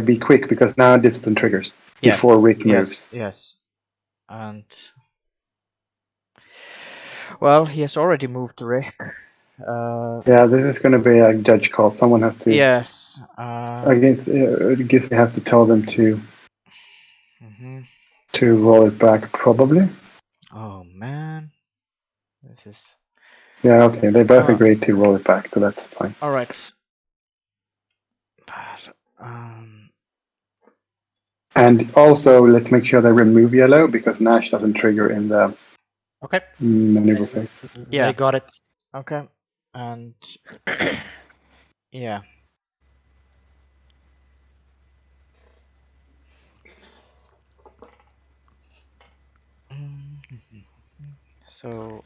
Speaker 3: be quick because now discipline triggers before Rick moves.
Speaker 2: Yes. And well, he has already moved Rick.
Speaker 3: This is going to be a judge call. Someone has to.
Speaker 2: Yes.
Speaker 3: I guess you have to tell them to. To roll it back, probably.
Speaker 2: Oh man, this is.
Speaker 3: Yeah. Okay. They both agreed to roll it back, so that's fine.
Speaker 2: All right. But,
Speaker 3: and also, let's make sure they remove yellow because Nash doesn't trigger in the
Speaker 1: Okay.
Speaker 3: maneuver phase.
Speaker 2: Yeah.
Speaker 1: They got it.
Speaker 2: Okay. And yeah. So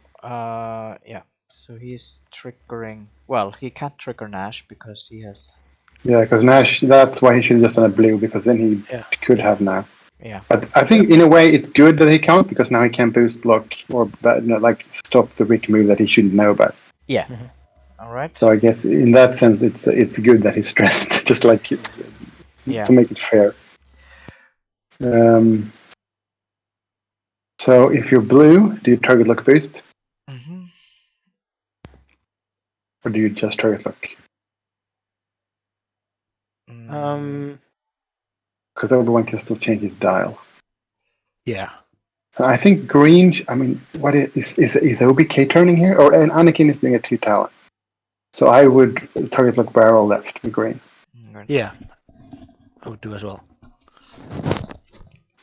Speaker 2: yeah. So he's triggering. Well, he can't trigger Nash because he has.
Speaker 3: Yeah, because Nash, that's why he should have just done a blue, because then he could have now.
Speaker 2: Yeah.
Speaker 3: But I think in a way it's good that he can't, because now he can boost block or like stop the Rick move that he shouldn't know about.
Speaker 2: Yeah. All right.
Speaker 3: So I guess in that sense it's good that he's stressed, just like
Speaker 2: Yeah.
Speaker 3: to make it fair. So if you're blue, do you target lock boost?
Speaker 2: Mm-hmm.
Speaker 3: Or do you just target lock? Because everyone can still change his dial.
Speaker 1: Yeah.
Speaker 3: I think green. I mean, what is OBK turning here, or and Anakin is doing a 2 talent? So I would target lock barrel left with green.
Speaker 1: Yeah. I would do as well.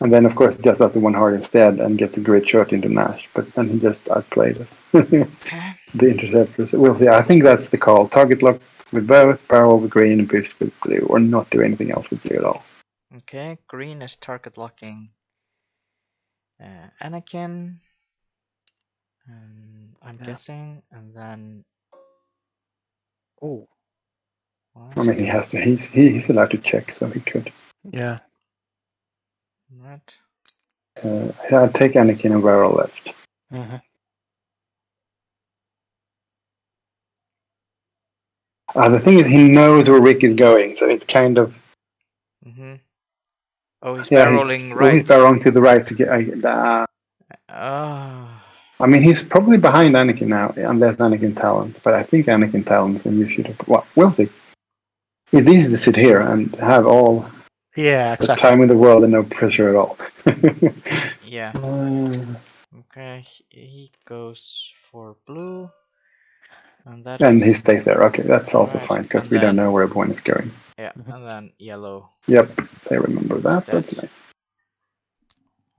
Speaker 3: And then of course he just does the 1 hard instead and gets a great shot into Nash. But then he just outplayed us.
Speaker 2: Okay.
Speaker 3: The interceptors. Well, yeah, I think that's the call. Target lock with both, barrel with green, and boost with blue, or not do anything else with blue at all.
Speaker 2: Okay, green is target locking Anakin. I'm guessing, and then.
Speaker 1: Oh.
Speaker 3: I mean, he has to. He's allowed to check, so he could.
Speaker 1: Yeah.
Speaker 2: Right.
Speaker 3: I'd take Anakin and barrel left.
Speaker 1: Mm-hmm.
Speaker 3: The thing is, he knows where Rick is going, so it's kind of.
Speaker 2: Mm-hmm. Oh, he's barreling right.
Speaker 3: He's barreling to the right to get. I mean, he's probably behind Anakin now, unless Anakin talents. But I think Anakin talents, and you should have. Well, we'll see. It's easy to sit here and have all the time in the world and no pressure at all.
Speaker 2: Yeah. Okay, he goes for blue. And
Speaker 3: he stays there. Okay, that's also fine, because we don't know where everyone is going.
Speaker 2: Yeah, and then yellow.
Speaker 3: Yep, they remember that. That's nice.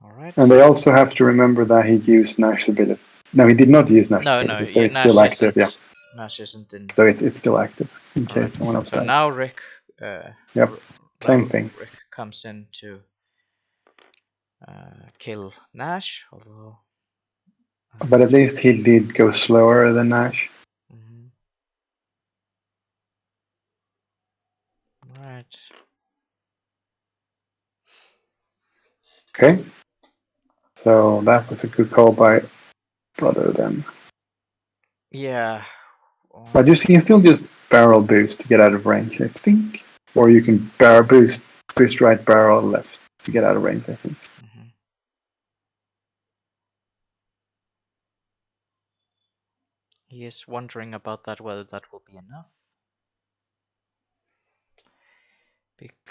Speaker 2: Alright.
Speaker 3: And they also have to remember that he used Nash's ability. No, he did not use Nash's ability, so it's
Speaker 2: Nash
Speaker 3: still active. Yeah.
Speaker 2: Nash isn't in.
Speaker 3: So it's still active in case someone else dies.
Speaker 2: So now Rick.
Speaker 3: Yep. Same thing.
Speaker 2: Rick comes in to kill Nash, although.
Speaker 3: But at least he did go slower than Nash.
Speaker 2: Right.
Speaker 3: Okay. So that was a good call by Brother then.
Speaker 2: Yeah.
Speaker 3: But you can still just barrel boost to get out of range, I think. Or you can boost right, barrel left to get out of range, I think.
Speaker 2: He is wondering about that, whether that will be enough.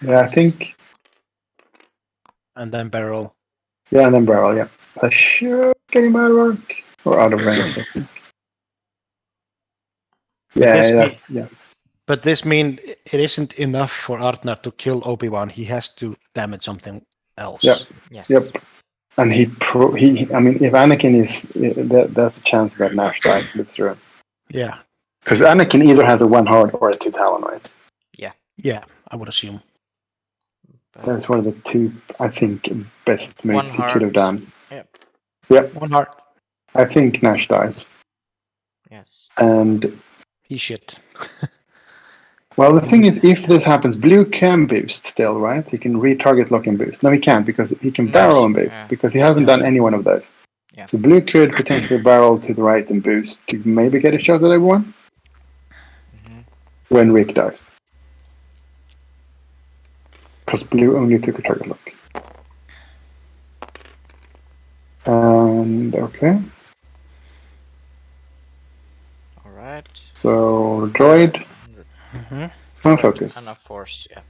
Speaker 3: Yeah, I think.
Speaker 1: And then barrel.
Speaker 3: Yeah, and then barrel, yeah. That should get him out of arc. Or out of range, I think. Yeah.
Speaker 1: But this means it isn't enough for Artnar to kill Obi-Wan. He has to damage something else.
Speaker 3: Yep.
Speaker 2: Yes.
Speaker 3: Yep. And I mean, if Anakin is, that's a chance that Nash dies with through.
Speaker 1: Yeah.
Speaker 3: Because Anakin either has a 1 hard or a 2 talon, right?
Speaker 2: Yeah.
Speaker 1: Yeah, I would assume.
Speaker 3: That's one of the 2, I think, best moves he could have done.
Speaker 2: Yep.
Speaker 1: 1 hard.
Speaker 3: I think Nash dies.
Speaker 2: Yes.
Speaker 3: And
Speaker 1: he should.
Speaker 3: Well, the thing is, if this happens, blue can boost still, right? He can retarget lock and boost. No, he can't, because he can barrel and boost, because he hasn't done any one of those.
Speaker 2: Yeah.
Speaker 3: So blue could potentially barrel to the right and boost to maybe get a shot at everyone when Rick dies. Because blue only took a target lock. And okay.
Speaker 2: Alright.
Speaker 3: So droid. Focus.
Speaker 2: And of force, yeah.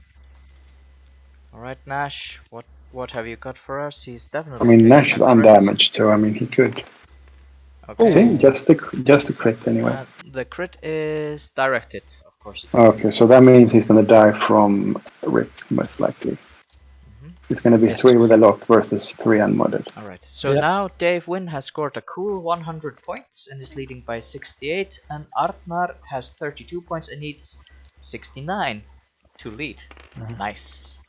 Speaker 2: Alright, Nash, what have you got for us? He's definitely.
Speaker 3: I mean, Nash is undamaged, so I mean, he could.
Speaker 2: Okay.
Speaker 3: See, just a crit anyway.
Speaker 2: The crit is directed, of course.
Speaker 3: Okay, so that means he's going to die from Rick, most likely. It's going to be
Speaker 1: Yes.
Speaker 3: 3 with a lock versus 3 unmodded.
Speaker 2: All right. So
Speaker 1: Yep.
Speaker 2: now Dave Wynn has scored a cool 100 points and is leading by 68, and Artnar has 32 points and needs 69 to lead. Nice.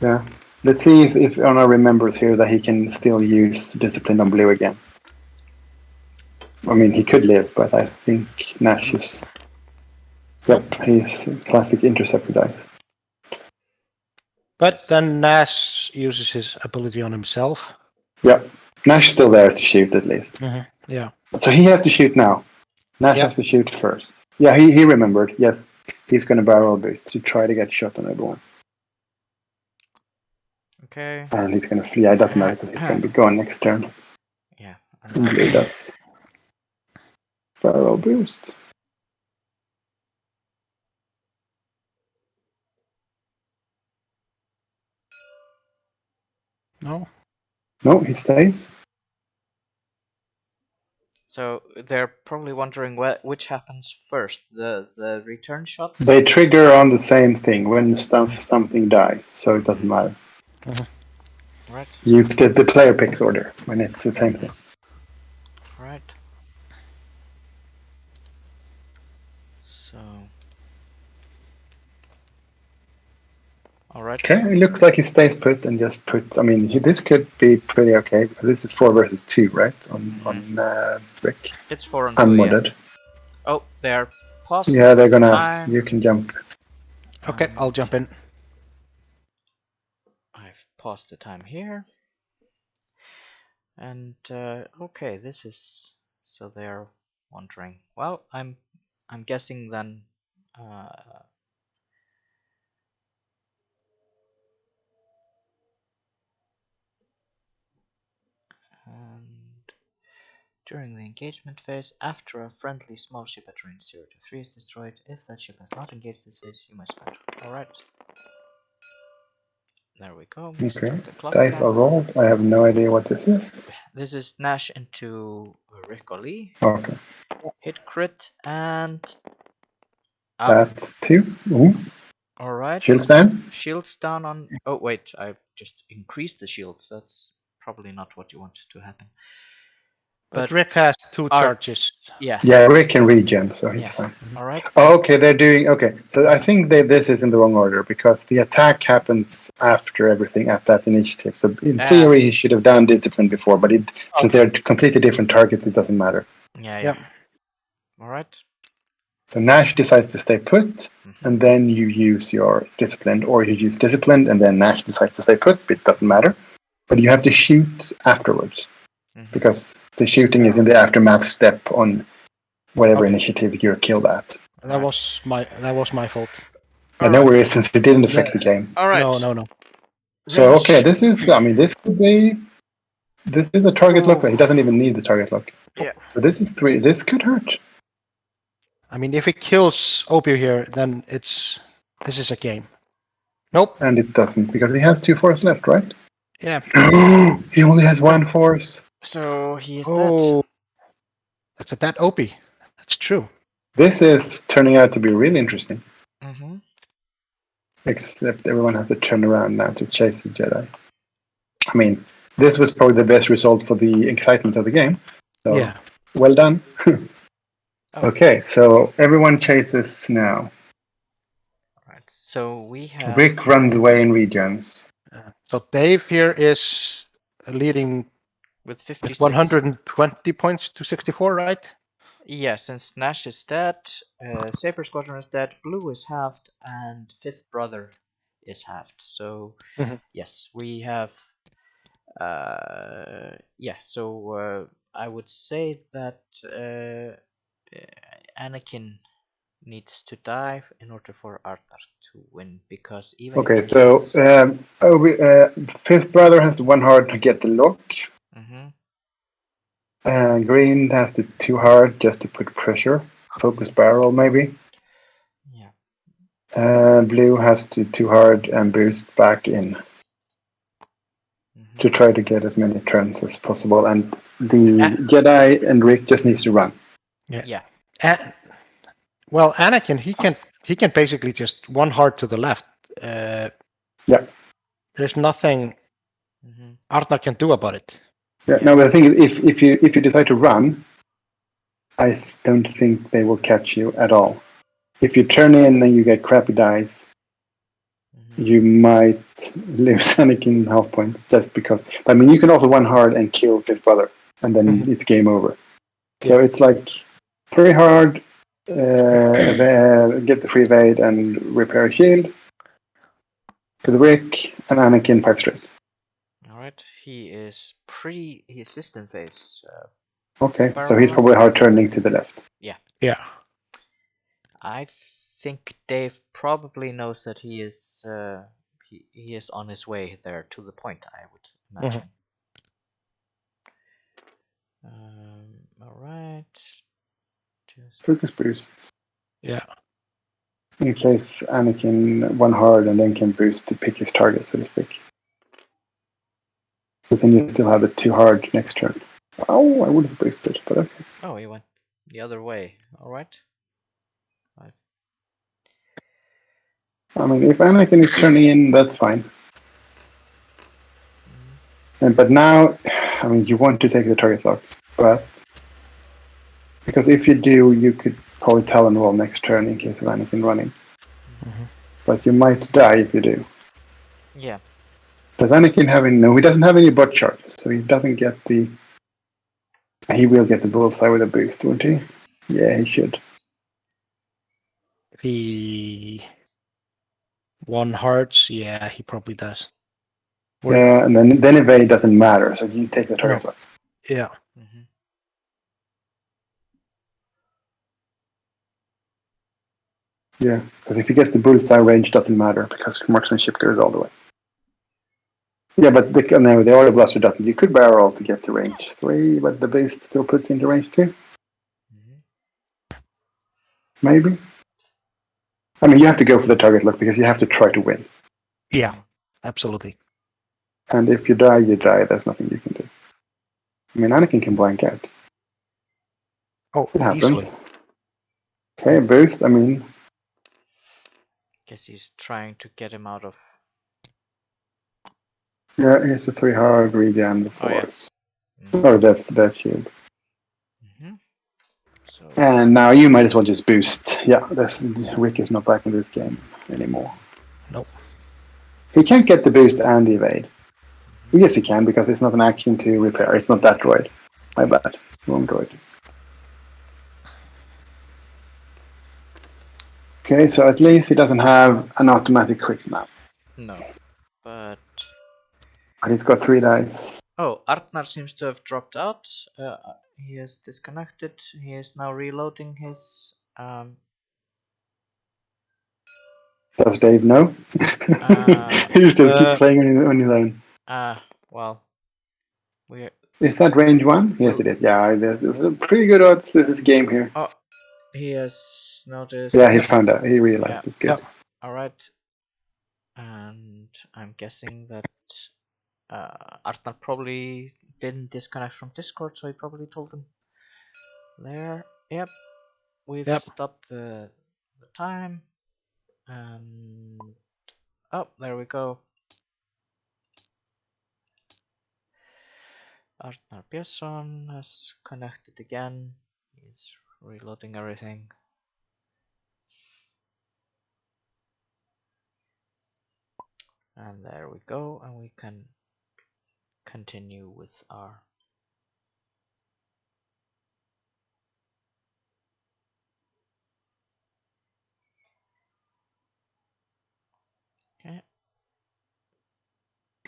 Speaker 3: Yeah. Let's see if Honor remembers here that he can still use Discipline on Blue again. I mean, he could live, but I think Nash is... Yep, he's classic Interceptor dice.
Speaker 1: But then Nash uses his ability on himself.
Speaker 3: Yep. Nash still there to shoot at least.
Speaker 1: Yeah.
Speaker 3: So he has to shoot now. Nash has to shoot first. Yeah, he remembered. Yes, he's going to barrel boost to try to get shot on everyone.
Speaker 2: Okay.
Speaker 3: And he's going to flee. It doesn't matter because he's going to be gone next turn.
Speaker 2: Yeah.
Speaker 3: And Blue does barrel boost.
Speaker 1: No.
Speaker 3: No, he stays.
Speaker 2: So they're probably wondering which happens first, the return shot.
Speaker 3: They trigger on the same thing when something dies, so it doesn't matter.
Speaker 2: Right.
Speaker 3: The player picks order when it's the same thing.
Speaker 2: Right. So. All right.
Speaker 3: Okay, it looks like he stays put and just put. I mean, this could be pretty okay. This is 4 versus 2, right? On Rick.
Speaker 2: It's 4 on 2.
Speaker 3: Unmodded.
Speaker 2: Yeah. Oh, they're paused.
Speaker 3: Yeah, they're gonna ask. You can jump.
Speaker 1: Okay, I'll jump in.
Speaker 2: I've paused the time here. And okay, this is so they're wondering. Well, I'm guessing then. And during the engagement phase, after a friendly small ship at range 0 to 3 is destroyed, if that ship has not engaged this phase, you must spend. Alright. There we go.
Speaker 3: Okay. Dice are rolled. I have no idea what this is.
Speaker 2: This is Nash into Rick Lee.
Speaker 3: Okay.
Speaker 2: Hit crit and...
Speaker 3: That's 2. Ooh.
Speaker 2: Alright.
Speaker 3: Shields down.
Speaker 2: Shields down on... Oh, wait. I just increased the shields. That's probably not what you want to happen.
Speaker 1: But Rick has 2 charges.
Speaker 2: Yeah.
Speaker 3: Yeah, Rick can regen, so he's fine.
Speaker 2: Alright.
Speaker 3: Oh, okay, they're doing... Okay, so I think this is in the wrong order because the attack happens after everything at that initiative. So in theory, he should have done Discipline before, but since they're completely different targets, it doesn't matter.
Speaker 2: Yeah. Alright.
Speaker 3: So Nash decides to stay put, and then you use your Disciplined, or you use Disciplined, and then Nash decides to stay put, but it doesn't matter. But you have to shoot afterwards, because the shooting is in the aftermath step on whatever initiative you're killed at.
Speaker 1: That was my fault.
Speaker 3: No worries, since it didn't affect the game.
Speaker 2: Alright.
Speaker 1: No.
Speaker 3: So okay, this is. I mean, this could be. This is a target lock. He doesn't even need the target lock.
Speaker 2: Yeah.
Speaker 3: So this is 3. This could hurt.
Speaker 1: I mean, if it kills Opio here, then this is a game. Nope.
Speaker 3: And it doesn't, because he has 2 force left, right?
Speaker 1: Yeah.
Speaker 3: He only has 1 force.
Speaker 2: So he is
Speaker 1: dead. That's a dead Opie. That's true.
Speaker 3: This is turning out to be really interesting.
Speaker 2: Mm-hmm.
Speaker 3: Except everyone has to turn around now to chase the Jedi. I mean, this was probably the best result for the excitement of the game. So,
Speaker 1: yeah.
Speaker 3: Well done. Okay, so everyone chases now.
Speaker 2: Alright, so we have...
Speaker 3: Rick runs away in regions.
Speaker 1: So Dave here is leading
Speaker 2: with 56.
Speaker 1: 120 points to 64, right?
Speaker 2: Yeah, since Nash is dead, Saber Squadron is dead, Blue is halved, and Fifth Brother is halved. So, yes, we have... so I would say that Anakin needs to die in order for Arthur to win, because even
Speaker 3: okay, so Fifth Brother has the 1 hard to get the lock. Green has the 2 hard just to put pressure. Focus barrel, maybe.
Speaker 2: Yeah.
Speaker 3: Blue has the 2 hard and boost back in to try to get as many turns as possible. And the Jedi and Rick just needs to run.
Speaker 1: Yeah. Well, Anakin, he can he can basically just one heart to the left.
Speaker 3: Yeah.
Speaker 1: There's nothing Arnar can do about it.
Speaker 3: Yeah. No, but I think if you decide to run, I don't think they will catch you at all. If you turn in and you get crappy dice, you might lose Anakin half point just because. I mean, you can also one hard and kill his brother, and then it's game over. So it's like very hard, get the free evade and repair a shield to the brick, and Anakin 5 straight.
Speaker 2: Alright, he is his system phase.
Speaker 3: Okay, so he's probably hard turning to the left.
Speaker 1: Yeah.
Speaker 2: I think Dave probably knows that he is on his way there to the point, I would imagine. Alright.
Speaker 3: Focus boost.
Speaker 1: Yeah.
Speaker 3: In case Anakin one hard and then can boost to pick his target, so to speak. But then you still have the 2 hard next turn. Oh, I would have boosted, but okay.
Speaker 2: Oh, he went the other way. Alright.
Speaker 3: I mean, if Anakin is turning in, that's fine. But now, I mean, you want to take the target lock, but because if you do, you could probably Talon Wall next turn in case of Anakin running. But you might die if you do.
Speaker 2: Yeah.
Speaker 3: Does Anakin have any? No, he doesn't have any butt charges, so he doesn't get the. He will get the bullseye with a boost, won't he? Yeah, he should.
Speaker 1: If he won hearts, yeah, he probably does.
Speaker 3: Yeah, and then evade doesn't matter, so you take the target lock.
Speaker 1: Yeah.
Speaker 3: Yeah, because if he gets the bullseye, range doesn't matter because marksmanship goes all the way. Yeah, but the auto blaster doesn't. You could barrel to get to range 3, but the boost still puts you into range 2. Maybe. I mean, you have to go for the target lock because you have to try to win.
Speaker 1: Yeah, absolutely.
Speaker 3: And if you die, you die. There's nothing you can do. I mean, Anakin can blank out.
Speaker 1: Oh,
Speaker 3: It happens.
Speaker 1: easily.
Speaker 3: Okay, boost. I mean,
Speaker 2: Guess he's trying to get him out of.
Speaker 3: yeah, here's a 3 hard regen, the force.
Speaker 2: Oh, yeah.
Speaker 3: Or that shield.
Speaker 2: So.
Speaker 3: And now you might as well just boost. Yeah, Rick is not back in this game anymore.
Speaker 1: Nope.
Speaker 3: He can't get the boost and the evade. Yes, he can because it's not an action to repair. It's not that droid. My bad. Wrong droid. Okay, so at least he doesn't have an automatic crit now.
Speaker 2: No, but
Speaker 3: He's got 3 dice.
Speaker 2: oh, Artnar seems to have dropped out. He is disconnected. He is now reloading his.
Speaker 3: Does Dave know? You still keep playing on his own.
Speaker 2: Well, we're.
Speaker 3: Is that range 1? Yes, it is. Yeah, there's a pretty good odds this is game here.
Speaker 2: Oh, he has noticed.
Speaker 3: Yeah, he found out. He realized it. Good.
Speaker 2: Yep. All right. And I'm guessing that Artnar probably didn't disconnect from Discord, so he probably told him there. Yep. We've stopped the time. And oh, there we go. Artnar Björnsson has connected again. He's reloading everything. And there we go, and we can continue with our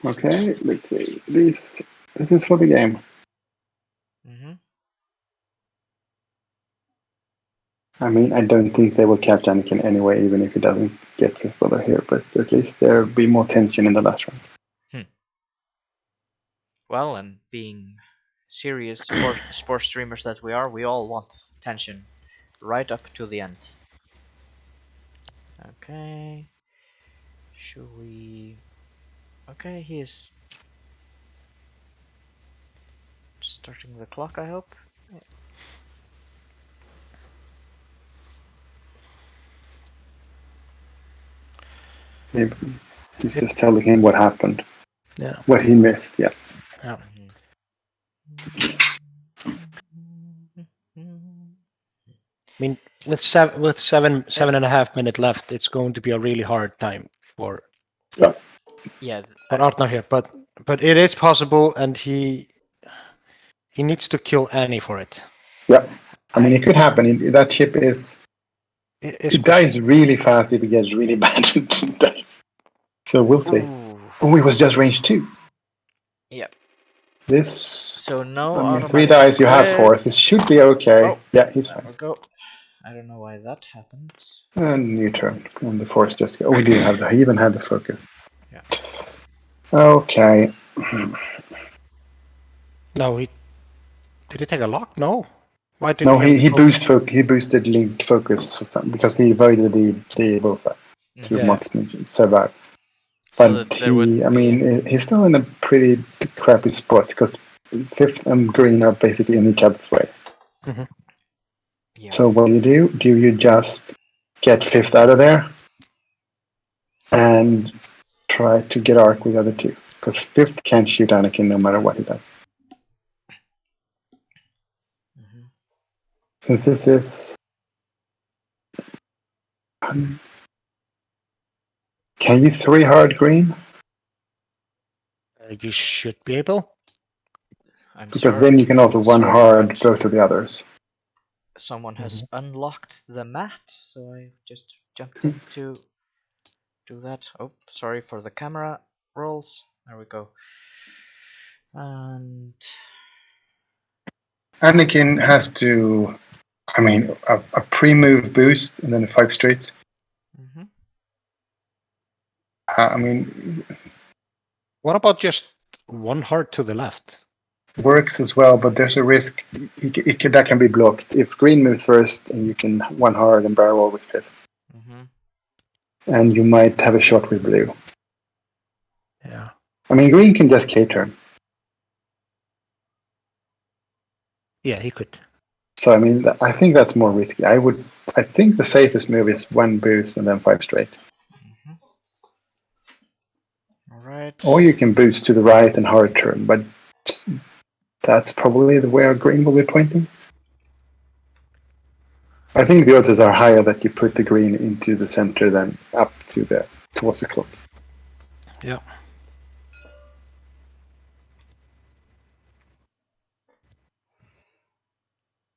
Speaker 3: Okay, let's see. This is for the game. I mean, I don't think they will catch Anakin anyway, even if he doesn't get his brother here, but at least there'll be more tension in the last round.
Speaker 2: Well, and being serious sports streamers that we are, we all want tension right up to the end. Okay. Should we... Okay, he is starting the clock, I hope.
Speaker 3: He's just telling him what happened.
Speaker 1: Yeah.
Speaker 3: What he missed, yeah.
Speaker 1: Yeah. I mean, with 7.5 minutes left, it's going to be a really hard time for
Speaker 2: Yeah.
Speaker 1: Arnar here. But it is possible, and he needs to kill Annie for it.
Speaker 3: Yeah. I mean, it could happen. That ship is... It dies really fast if it gets really bad dice. So we'll see. Oh, it was just range 2.
Speaker 2: Yep.
Speaker 3: This...
Speaker 2: So no
Speaker 3: I mean,
Speaker 2: automatic
Speaker 3: 3 dice, you have 4.
Speaker 2: crits.
Speaker 3: This should be okay.
Speaker 2: Oh,
Speaker 3: Yeah, he's fine.
Speaker 2: There we go. I don't know why that happened.
Speaker 3: And new turn. And the force just... Oh, we didn't have the... He even had the focus.
Speaker 2: Yeah.
Speaker 3: Okay.
Speaker 1: No, did he take a lock? No. Why did
Speaker 3: No, he
Speaker 1: focus?
Speaker 3: he boosted link focus for some, because he avoided the bullseye to
Speaker 1: Yeah.
Speaker 3: monster survive.
Speaker 2: So
Speaker 3: But he's still in a pretty crappy spot because 5th and green are basically in each other's way.
Speaker 1: Mm-hmm.
Speaker 2: Yeah.
Speaker 3: So what do? Do you just get 5th out of there and try to get arc with the other 2? Because 5th can't shoot Anakin no matter what he does. Since this is... can you 3 hard green?
Speaker 1: You should be able.
Speaker 3: Because then you can also 1 hard both of the others.
Speaker 2: Someone has unlocked the mat, so I just jumped in to do that. Oh, sorry for the camera rolls. There we go. And
Speaker 3: Anakin has to... I mean, a pre-move boost and then a 5 straight. I mean...
Speaker 1: What about just 1 hard to the left?
Speaker 3: Works as well, but there's a risk that can be blocked. If green moves first, and you can 1 hard and barrel roll with 5th. And you might have a shot with blue.
Speaker 1: Yeah.
Speaker 3: I mean, green can just K-turn.
Speaker 1: Yeah, he could.
Speaker 3: So, I mean, I think that's more risky. I think the safest move is 1 boost and then 5 straight.
Speaker 2: Alright.
Speaker 3: Or you can boost to the right and hard turn, but that's probably where green will be pointing. I think the odds are higher that you put the green into the center than up towards the clock.
Speaker 1: Yeah.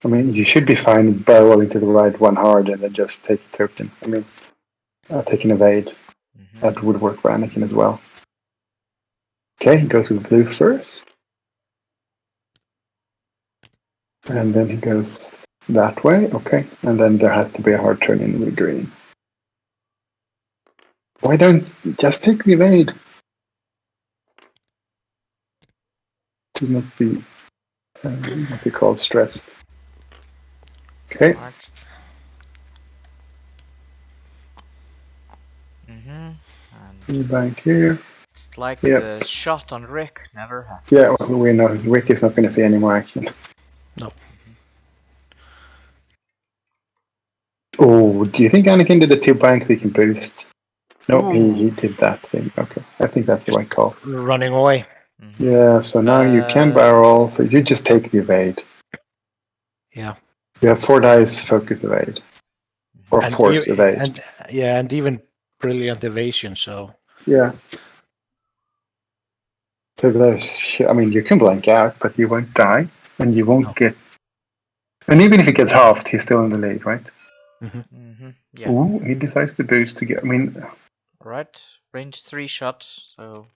Speaker 3: I mean, you should be fine barreling to the right 1 hard and then just take a token. I mean, take an evade. That would work for Anakin as well. Okay, he goes with blue first. And then he goes that way, okay. And then there has to be a hard turn in with green. Why don't you just take the evade? To not be, what they call stressed. Okay. And bank here.
Speaker 2: It's like the shot on Rick never happened.
Speaker 3: Yeah, well, we know Rick is not going to see any more action.
Speaker 1: No.
Speaker 3: Oh, do you think Anakin did the 2 banks he can boost? No, he did that thing. Okay, I think that's the right call.
Speaker 1: Running away.
Speaker 3: Yeah, so now you can barrel, so you just take the evade.
Speaker 1: Yeah.
Speaker 3: You have 4 dice focus evade. Or force evade.
Speaker 1: And even brilliant evasion, so...
Speaker 3: Yeah. So there's... I mean, you can blank out, but you won't die, and you won't get... And even if it gets halved, he's still in the lead, right?
Speaker 2: Yeah.
Speaker 3: Ooh, he decides to boost to get... I mean...
Speaker 2: Alright, range 3 shots, so...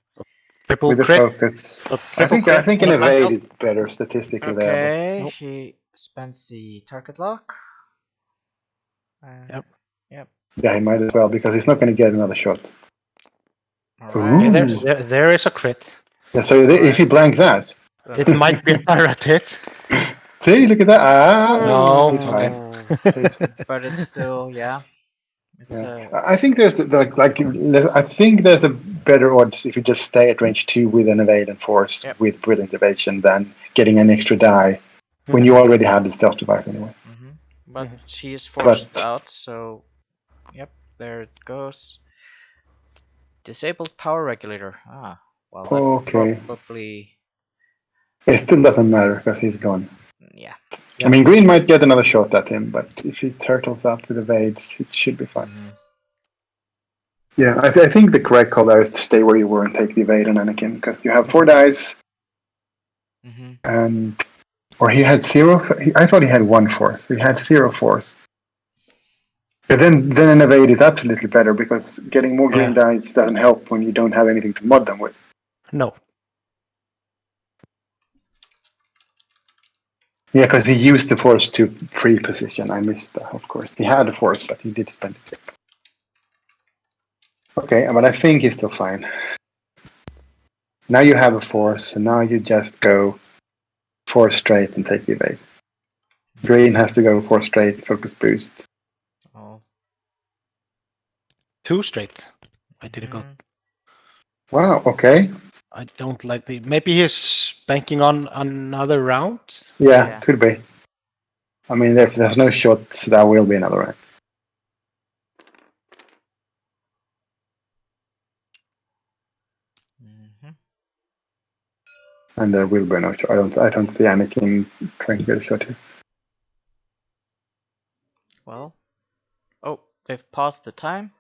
Speaker 1: Triple
Speaker 3: with the
Speaker 1: crit.
Speaker 3: focus. I think an evade is better statistically there.
Speaker 2: Okay, he spends the target lock. Yep.
Speaker 3: Yeah, he might as well, because he's not going to get another shot.
Speaker 2: Alright.
Speaker 1: Yeah, there is a crit.
Speaker 3: Yeah, so if you blank that...
Speaker 1: It might be a pirate hit.
Speaker 3: See, look at that.
Speaker 1: No,
Speaker 3: it's fine.
Speaker 2: But it's still, yeah.
Speaker 3: I think there's I think there's a better odds if you just stay at range 2 with an evade and force with brilliant evasion than getting an extra die when you already had the stealth device anyway.
Speaker 2: But she is forced out, so yep, there it goes. Disabled power regulator. Ah, well, that
Speaker 3: Okay.
Speaker 2: probably.
Speaker 3: It still doesn't matter because he's gone.
Speaker 2: Yeah.
Speaker 3: I mean, green might get another shot at him, but if he turtles up with evades, it should be fine.
Speaker 2: Mhm.
Speaker 3: Yeah, I think the correct call there is to stay where you were and take the evade on Anakin, because you have 4 dice,
Speaker 2: Mhm.
Speaker 3: and or he had 0. I thought he had 1 force. He had 0 force. But then an evade is absolutely better because getting more green dice doesn't help when you don't have anything to mod them with.
Speaker 1: No.
Speaker 3: Yeah, because he used the force to pre-position. I missed that, of course. He had a force, but he did spend it. Okay, but I think he's still fine. Now you have a force, so now you just go 4 straight and take the evade. Green has to go 4 straight, focus boost.
Speaker 2: Oh.
Speaker 1: 2 straight. I did it go.
Speaker 2: Mhm.
Speaker 3: Wow, okay.
Speaker 1: I don't like the. Maybe he's banking on another round.
Speaker 3: Yeah, could be. I mean, if there's no shots, there will be another round.
Speaker 2: Mhm.
Speaker 3: And there will be no shot. I don't see Anakin trying to get a shot here.
Speaker 2: Well. Oh, they've paused the time.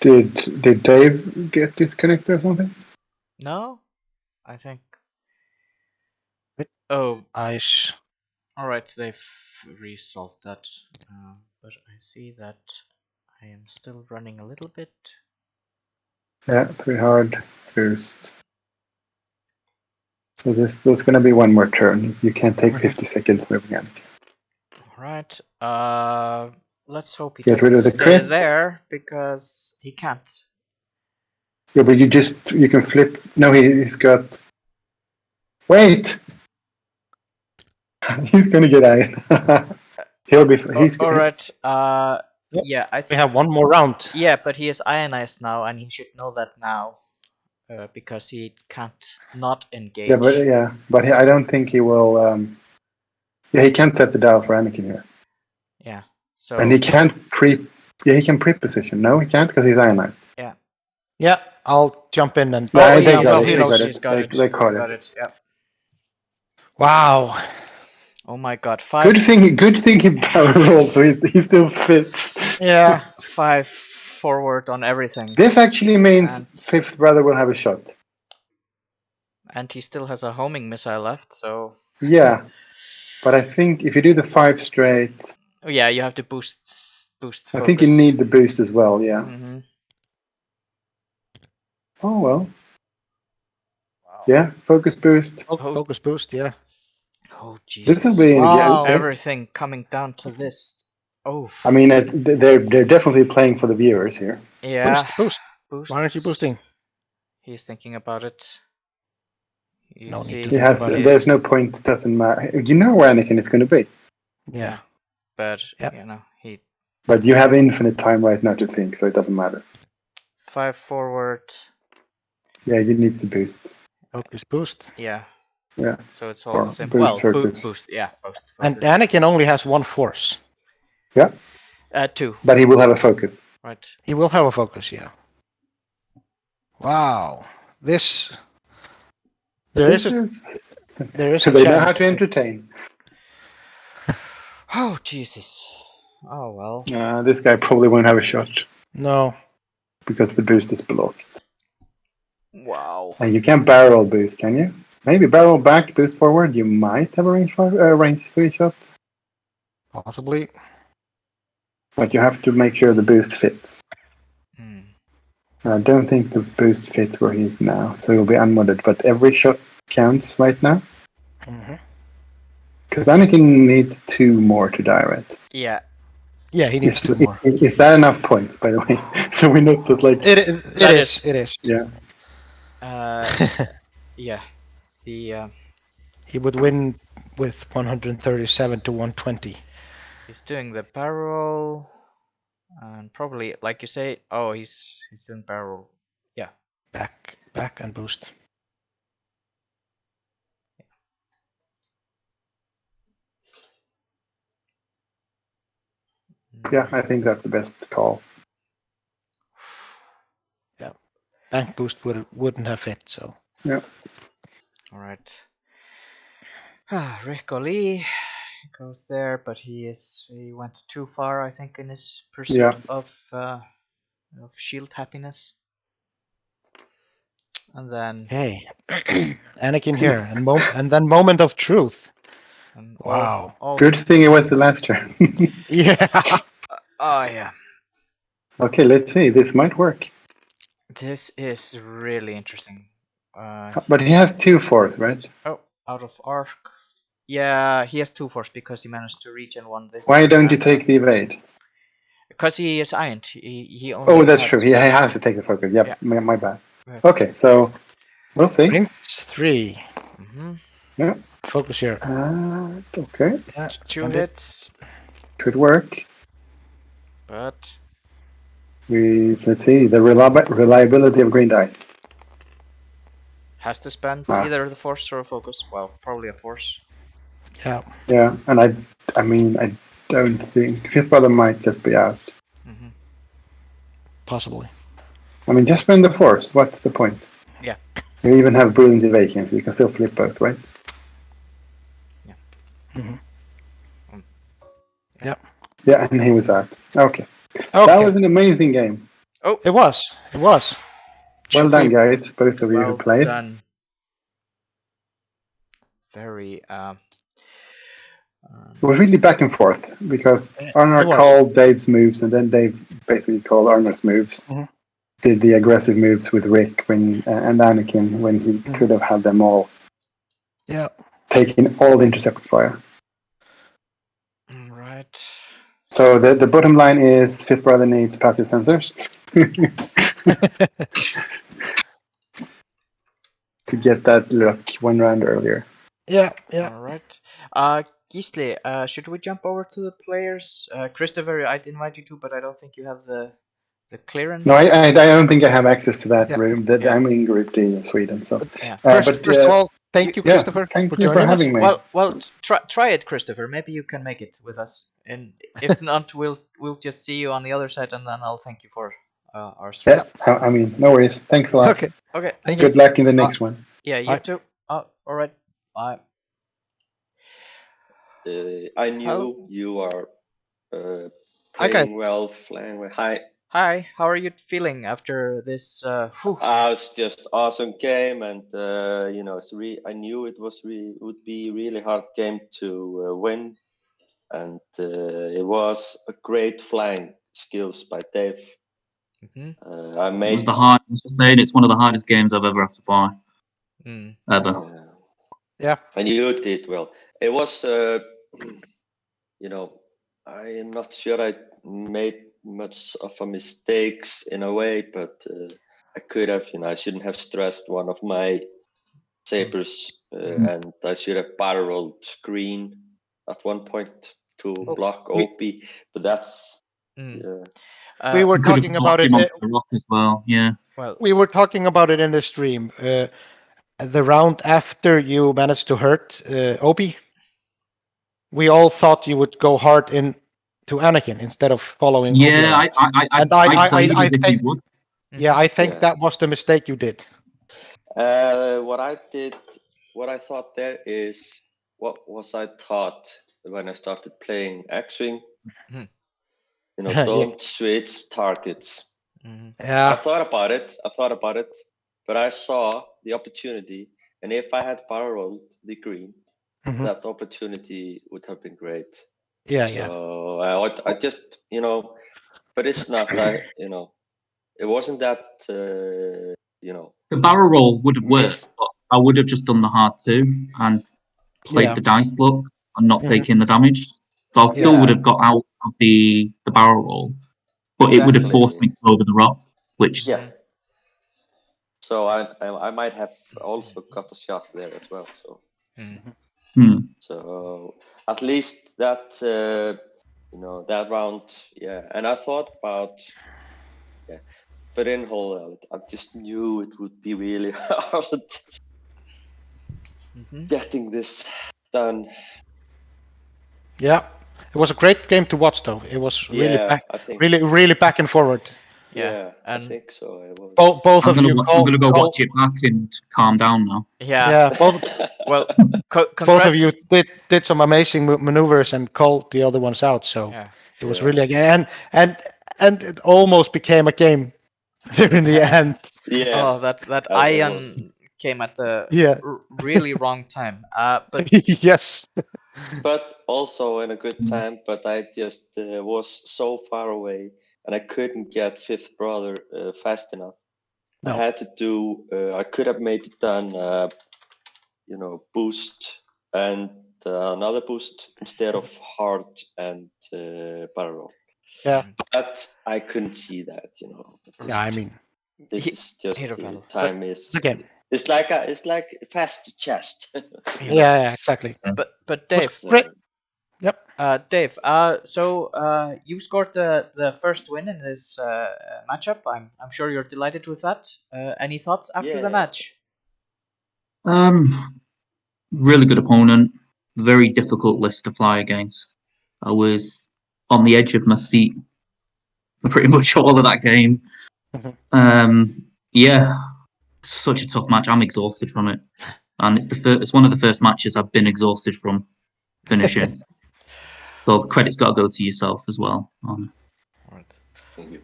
Speaker 3: Did Dave get disconnected or something?
Speaker 2: No, I think.
Speaker 1: Wait.
Speaker 2: Oh,
Speaker 1: Ice.
Speaker 2: all right. They've resolved that, but I see that I am still running a little bit.
Speaker 3: Yeah, 3 hard, boost. So there's going to be one more turn. You can't take 50 seconds moving Anakin.
Speaker 2: All right. Let's hope he
Speaker 3: Get rid
Speaker 2: doesn't
Speaker 3: of the
Speaker 2: stay
Speaker 3: crit.
Speaker 2: there because he can't.
Speaker 3: Yeah, but you can flip. No, he's got. Wait! He's gonna get iron. He's.
Speaker 2: All right.
Speaker 1: Yep.
Speaker 2: Yeah,
Speaker 1: We have one more round.
Speaker 2: Yeah, but he is ionized now, and he should know that now, because he can't not engage.
Speaker 3: But I don't think he will. Yeah, he can't set the dial for Anakin here.
Speaker 2: Yeah. So.
Speaker 3: And he can't pre. Yeah, he can pre-position. No, he can't because he's ionized.
Speaker 2: Yeah.
Speaker 1: Yeah, I'll jump in and.
Speaker 3: Yeah,
Speaker 1: oh,
Speaker 3: they
Speaker 1: yeah,
Speaker 3: got
Speaker 1: well,
Speaker 3: it.
Speaker 1: he
Speaker 3: They
Speaker 1: knows.
Speaker 3: got it.
Speaker 2: He's got it.
Speaker 3: They caught it.
Speaker 2: Yeah.
Speaker 1: Wow.
Speaker 2: Oh my God! 5.
Speaker 3: Good thing he barrel rolled, so he still fits.
Speaker 1: Yeah.
Speaker 2: 5 forward on everything.
Speaker 3: This actually means
Speaker 2: And-
Speaker 3: fifth brother will have a shot.
Speaker 2: And he still has a homing missile left, so.
Speaker 3: Yeah, but I think if you do the 5 straight,
Speaker 2: Oh yeah, you have to boost focus.
Speaker 3: I think you need the boost as well. Yeah.
Speaker 2: Mm-hmm.
Speaker 3: Oh well.
Speaker 1: Wow.
Speaker 3: Yeah, focus boost.
Speaker 1: Focus boost. Yeah.
Speaker 2: Oh
Speaker 3: This will
Speaker 2: Jesus!
Speaker 3: be
Speaker 1: Wow.
Speaker 2: Everything coming down to this. Oh.
Speaker 3: I mean, they're definitely playing for the viewers here.
Speaker 2: Yeah.
Speaker 1: Boost.
Speaker 2: Boost.
Speaker 1: Why aren't you boosting?
Speaker 2: He's thinking about it. You
Speaker 1: No
Speaker 2: see,
Speaker 1: need to think about it.
Speaker 3: There's no point. Doesn't matter. You know where Anakin is going to be.
Speaker 1: Yeah.
Speaker 2: but
Speaker 1: Yep.
Speaker 2: he.
Speaker 3: But you have infinite time right now to think, so it doesn't matter.
Speaker 2: 5 forward.
Speaker 3: Yeah, you need to boost.
Speaker 1: Focus boost.
Speaker 2: Yeah.
Speaker 3: Yeah.
Speaker 2: So it's
Speaker 3: Or
Speaker 2: all the same.
Speaker 3: boost
Speaker 2: Well,
Speaker 3: focus.
Speaker 2: boost. Yeah, boost.
Speaker 1: And
Speaker 2: Focus.
Speaker 1: Anakin only has 1 force.
Speaker 3: Yeah.
Speaker 2: 2.
Speaker 3: But he will have a focus.
Speaker 2: Right.
Speaker 1: He will have a focus. Yeah. Wow. This. There is a
Speaker 3: So they know
Speaker 1: chance.
Speaker 3: how to entertain.
Speaker 2: Oh Jesus. Oh well.
Speaker 3: This guy probably won't have a shot
Speaker 1: No.
Speaker 3: because the boost is blocked.
Speaker 2: Wow.
Speaker 3: And you can't barrel boost, can you? Maybe barrel back, boost forward. You might have a range 3 shot,
Speaker 1: Possibly.
Speaker 3: but you have to make sure the boost fits.
Speaker 2: Hmm.
Speaker 3: I don't think the boost fits where he is now, so he'll be unmodded. But every shot counts right now.
Speaker 1: Mm-hmm.
Speaker 3: Because Anakin needs 2 more to die, right?
Speaker 2: Yeah.
Speaker 1: Yeah, he needs 2 more.
Speaker 3: Is that enough points, by the way? So we know that, like...
Speaker 1: It is. It is.
Speaker 3: Yeah.
Speaker 2: Yeah. The
Speaker 1: He would win with 137 to 120.
Speaker 2: he's doing the barrel, and probably like you say. Oh, he's doing barrel. Yeah.
Speaker 1: Back and boost.
Speaker 3: Yeah, I think that's the best call.
Speaker 1: bank boost wouldn't have fit. So
Speaker 3: Yeah.
Speaker 2: All right. Rico Lee goes there, but he went too far, I think, in his pursuit
Speaker 3: Yeah.
Speaker 2: of shield happiness. And then
Speaker 1: hey, Anakin here, and then moment of truth.
Speaker 2: and
Speaker 1: Wow.
Speaker 2: all
Speaker 3: Good thing it was the last turn.
Speaker 1: Yeah.
Speaker 2: oh yeah.
Speaker 3: Okay, let's see. This might work.
Speaker 2: This is really interesting.
Speaker 3: But he has 2 fours, right?
Speaker 2: Oh, out of arc. Yeah, he has 2 force because he managed to regen one this.
Speaker 3: Why don't you take the evade?
Speaker 2: Because he is ironed. He only.
Speaker 3: Oh, that's
Speaker 2: has,
Speaker 3: true. He has to take the focus. Yep,
Speaker 2: Yeah.
Speaker 3: my bad.
Speaker 2: But-
Speaker 3: Okay, so we'll see.
Speaker 1: Prince 3.
Speaker 2: Mhm.
Speaker 3: Yeah.
Speaker 1: Focus here.
Speaker 3: Okay,
Speaker 1: Yeah.
Speaker 2: 2
Speaker 1: and it-
Speaker 2: hits,
Speaker 3: could work.
Speaker 2: but
Speaker 3: Let's see the reliability of green dice.
Speaker 2: has to spend
Speaker 3: Ah.
Speaker 2: either the force or a focus. Well, probably a force.
Speaker 1: Yeah.
Speaker 3: Yeah, and I mean, I don't think Fifth Brother might just be out.
Speaker 2: Mhm.
Speaker 1: Possibly.
Speaker 3: I mean, just spend the force. What's the point?
Speaker 2: Yeah.
Speaker 3: You even have brilliant evasion, so you can still flip both, right?
Speaker 1: Mhm.
Speaker 3: Yeah, and he was out. Okay. That
Speaker 1: Okay.
Speaker 3: was an amazing game.
Speaker 1: It was.
Speaker 3: Well
Speaker 1: Should
Speaker 3: done,
Speaker 1: we-
Speaker 3: guys. Both of you
Speaker 2: Well
Speaker 3: who played.
Speaker 2: done. Very.
Speaker 3: It was really back and forth because Arnar
Speaker 1: it was.
Speaker 3: called Dave's moves, and then Dave basically called Arnar's moves.
Speaker 1: Mhm.
Speaker 3: Did the aggressive moves with Rick and Anakin when he could have had them all
Speaker 1: Yeah.
Speaker 3: taking all the intercept fire.
Speaker 2: Right.
Speaker 3: So the bottom line is Fifth Brother needs passive sensors to get that luck 1 round earlier.
Speaker 1: Yeah. Yeah.
Speaker 2: All right. Gisli, should we jump over to the players? Christopher, I'd invite you to, but I don't think you have the clearance.
Speaker 3: No, I don't think I have access to that
Speaker 1: Yeah.
Speaker 3: room.
Speaker 2: Yeah.
Speaker 3: I'm in Group D in Sweden, so.
Speaker 2: Yeah.
Speaker 1: First of all, thank you,
Speaker 3: yeah,
Speaker 1: Christopher,
Speaker 3: thank
Speaker 1: for
Speaker 3: you for
Speaker 1: joining us.
Speaker 3: having me.
Speaker 2: Well, try it, Christopher. Maybe you can make it with us, and if not, we'll just see you on the other side, and then I'll thank you for our stream.
Speaker 3: Yeah, I mean, no worries. Thanks a lot.
Speaker 1: Okay.
Speaker 2: Okay.
Speaker 1: Thank you.
Speaker 3: Good luck in the next one.
Speaker 2: Yeah, you
Speaker 1: Bye.
Speaker 2: too. All right. Bye.
Speaker 4: I knew
Speaker 2: Hello.
Speaker 4: you are
Speaker 1: Hi, guys.
Speaker 4: playing well, flying well. Hi.
Speaker 2: Hi. How are you feeling after this?
Speaker 4: It's just awesome game, and you know, I knew it would be really hard game to win, and it was a great flying skills by Dave.
Speaker 2: Mhm.
Speaker 4: I
Speaker 5: It was
Speaker 4: made
Speaker 5: the hard. I was just saying, it's one of the hardest games I've ever had to fly
Speaker 2: Mm.
Speaker 5: ever.
Speaker 1: Yeah.
Speaker 4: and you did well. It was, you know, I am not sure I made much of a mistakes in a way, but I could have, you know, I shouldn't have stressed one of my sabers, and I should have barrel rolled green at one point to block OP, but that's
Speaker 2: Mm.
Speaker 1: We were
Speaker 5: Could have
Speaker 1: talking about
Speaker 5: blocked
Speaker 1: it.
Speaker 5: him onto the rock as well. Yeah.
Speaker 2: Well,
Speaker 1: We were talking about it in the stream. The round after you managed to hurt Obi, we all thought you would go hard in to Anakin instead of following. Obi
Speaker 5: Yeah,
Speaker 1: around. And
Speaker 5: I played
Speaker 1: I
Speaker 5: as if he
Speaker 1: think-
Speaker 5: would.
Speaker 1: Yeah, I think
Speaker 4: Yeah.
Speaker 1: that was the mistake you did.
Speaker 4: what I did, what I thought there is, what was I taught when I started playing X-Wing?
Speaker 2: Mhm.
Speaker 4: You know,
Speaker 1: Yeah.
Speaker 4: don't switch targets.
Speaker 2: Mhm.
Speaker 4: I
Speaker 1: Yeah.
Speaker 4: thought about it, but I saw the opportunity, and if I had barrel rolled the green,
Speaker 1: Mhm.
Speaker 4: that opportunity would have been great.
Speaker 1: Yeah.
Speaker 4: So I just, you know, but it's not that, you know, it wasn't that, you know,
Speaker 5: The barrel roll would have worked,
Speaker 4: Yes.
Speaker 5: but I would have just done the hard 2 and played
Speaker 1: Yeah.
Speaker 5: the dice luck and not
Speaker 1: Mhm.
Speaker 5: taking the damage. So I still
Speaker 4: Yeah.
Speaker 5: would have got out of the barrel roll, but it would have forced me to go over the rock, which
Speaker 4: yeah. So I might have also got a shot there as well. So so at least that you know, that round, yeah. And I thought about but in whole, I just knew it would be really hard getting this done.
Speaker 1: Yeah. It was a great game to watch, though. It was really
Speaker 4: Yeah,
Speaker 1: back,
Speaker 4: I think
Speaker 1: really back and forward.
Speaker 4: Yeah, I
Speaker 2: and
Speaker 4: think so. It was.
Speaker 1: Both of you,
Speaker 5: I'm gonna go watch it back and calm down now.
Speaker 2: yeah,
Speaker 1: both
Speaker 2: well,
Speaker 1: both of you did some amazing maneuvers and called the other ones out. So
Speaker 2: yeah.
Speaker 1: it was really again, and it almost became a game there in the end.
Speaker 4: Yeah.
Speaker 2: Oh, that
Speaker 4: It was.
Speaker 2: Ian came at the
Speaker 1: Yeah.
Speaker 2: really wrong time. But
Speaker 1: Yes.
Speaker 4: But also in a good time. But I just was so far away, and I couldn't get fifth brother fast enough. I
Speaker 1: No.
Speaker 4: had to do. I could have maybe done, boost and another boost instead of hard and barrel.
Speaker 1: Yeah.
Speaker 4: But I couldn't see that.
Speaker 1: Yeah. I mean,
Speaker 4: This is just
Speaker 2: hero battle.
Speaker 4: time is.
Speaker 1: the game.
Speaker 4: It's like fast chest.
Speaker 1: Yeah. Exactly.
Speaker 2: But Dave,
Speaker 1: Great. Yep.
Speaker 2: Dave. So you scored the first win in this matchup. I'm sure you're delighted with that. Any thoughts after the
Speaker 4: Yeah.
Speaker 2: match?
Speaker 5: Really good opponent. Very difficult list to fly against. I was on the edge of my seat for pretty much all of that game. Yeah, such a tough match. I'm exhausted from it, and it's one of the first matches I've been exhausted from finishing. So the credit's got to go to yourself as well.
Speaker 4: Thank you.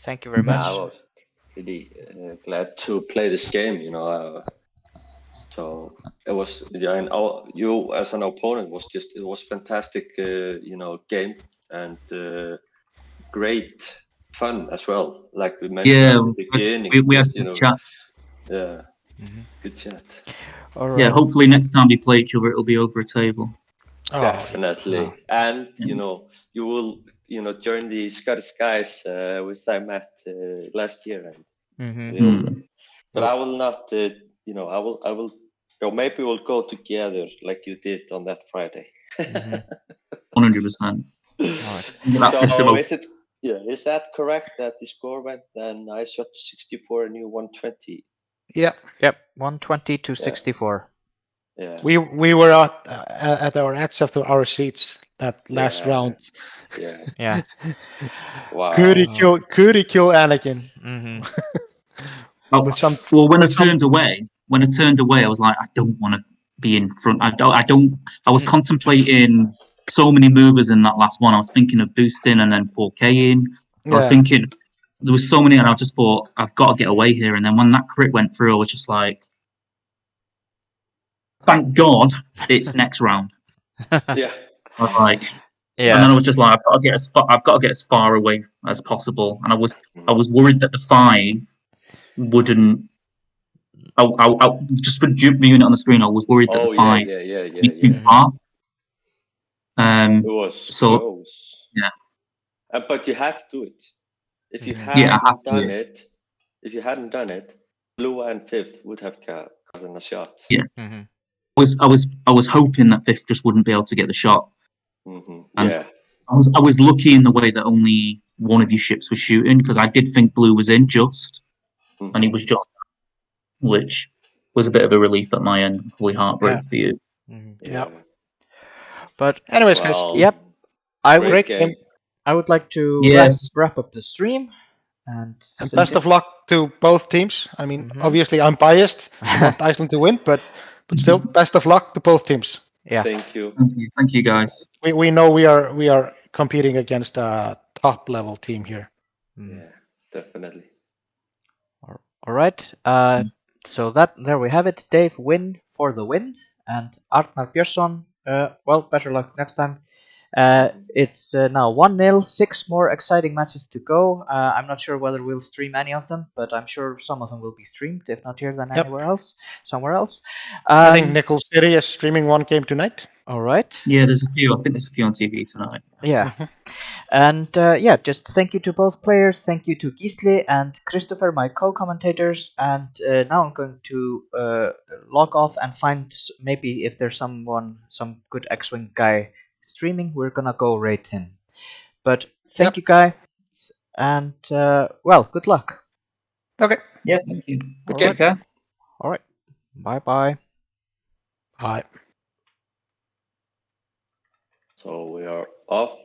Speaker 2: Thank you very
Speaker 4: Yeah,
Speaker 2: much.
Speaker 4: I was really glad to play this game. So it was, and you as an opponent it was fantastic. Game and great fun as well. Like we mentioned at the beginning.
Speaker 5: we had a chat.
Speaker 4: Yeah, good chat.
Speaker 2: All right.
Speaker 5: Yeah, hopefully next time we play each other, it'll be over a table.
Speaker 1: Oh,
Speaker 4: Definitely. And you will join the Scottish guys with I met last year, and but I will not. I will. Or maybe we'll go together like you did on that Friday.
Speaker 5: 100%.
Speaker 4: So is that correct that the score went? Then I shot 64 and you 120.
Speaker 1: Yeah.
Speaker 2: Yep. 120 to 64.
Speaker 4: Yeah.
Speaker 1: We were at our edge of our seats that last round.
Speaker 4: Yeah.
Speaker 2: Yeah.
Speaker 4: Wow.
Speaker 1: Could he kill Anakin? With some.
Speaker 5: Well, when I turned away, I was like, I don't want to be in front. I was contemplating so many movers in that last one. I was thinking of boosting and then 4K-ing. I was thinking there was so many, and I just thought I've got to get away here. And then when that crit went through, I was just like, thank God it's next round.
Speaker 4: Yeah.
Speaker 5: I was like,
Speaker 2: yeah.
Speaker 5: And then I was just like, I've got to get as far away as possible. And I was worried that the 5 wouldn't. I just put viewing it on the screen. I was worried that the 5 would be too far.
Speaker 4: It was
Speaker 5: so
Speaker 4: close.
Speaker 5: Yeah.
Speaker 4: But you had to do it. If you if you hadn't done it, blue and 5th would have gotten a shot.
Speaker 5: Yeah. I was hoping that 5th just wouldn't be able to get the shot. And I was lucky in the way that only one of your ships was shooting, because I did think blue was in just, and he was just, which was a bit of a relief at my end. Probably heartbreak for you.
Speaker 1: Yeah.
Speaker 2: But
Speaker 1: anyways, guys.
Speaker 2: Yep. I would like to wrap up the stream. And
Speaker 1: best of luck to both teams. I mean, obviously I'm biased. I want Iceland to win, but still, best of luck to both teams.
Speaker 2: Yeah.
Speaker 4: Thank you.
Speaker 5: Thank you, guys.
Speaker 1: We know we are competing against a top level team here.
Speaker 4: Yeah, definitely.
Speaker 2: All right. So there we have it. Dave win for the win, and Arnar Björnsson. Well, better luck next time. It's now 1-0, 6 more exciting matches to go. I'm not sure whether we'll stream any of them, but I'm sure some of them will be streamed, if not here, then somewhere else.
Speaker 1: I think Nickel City is streaming one game tonight.
Speaker 2: All right.
Speaker 5: Yeah, there's a few. I think there's a few on TV tonight.
Speaker 2: Yeah. And just thank you to both players. Thank you to Gisli and Christopher, my co-commentators. And now I'm going to log off and find maybe if there's some good X-Wing guy streaming, we're gonna go rate him. But thank you, guys, and good luck.
Speaker 1: Okay.
Speaker 5: Yeah, thank you.
Speaker 2: Okay. All right. Bye.
Speaker 1: Bye.
Speaker 4: So we are off.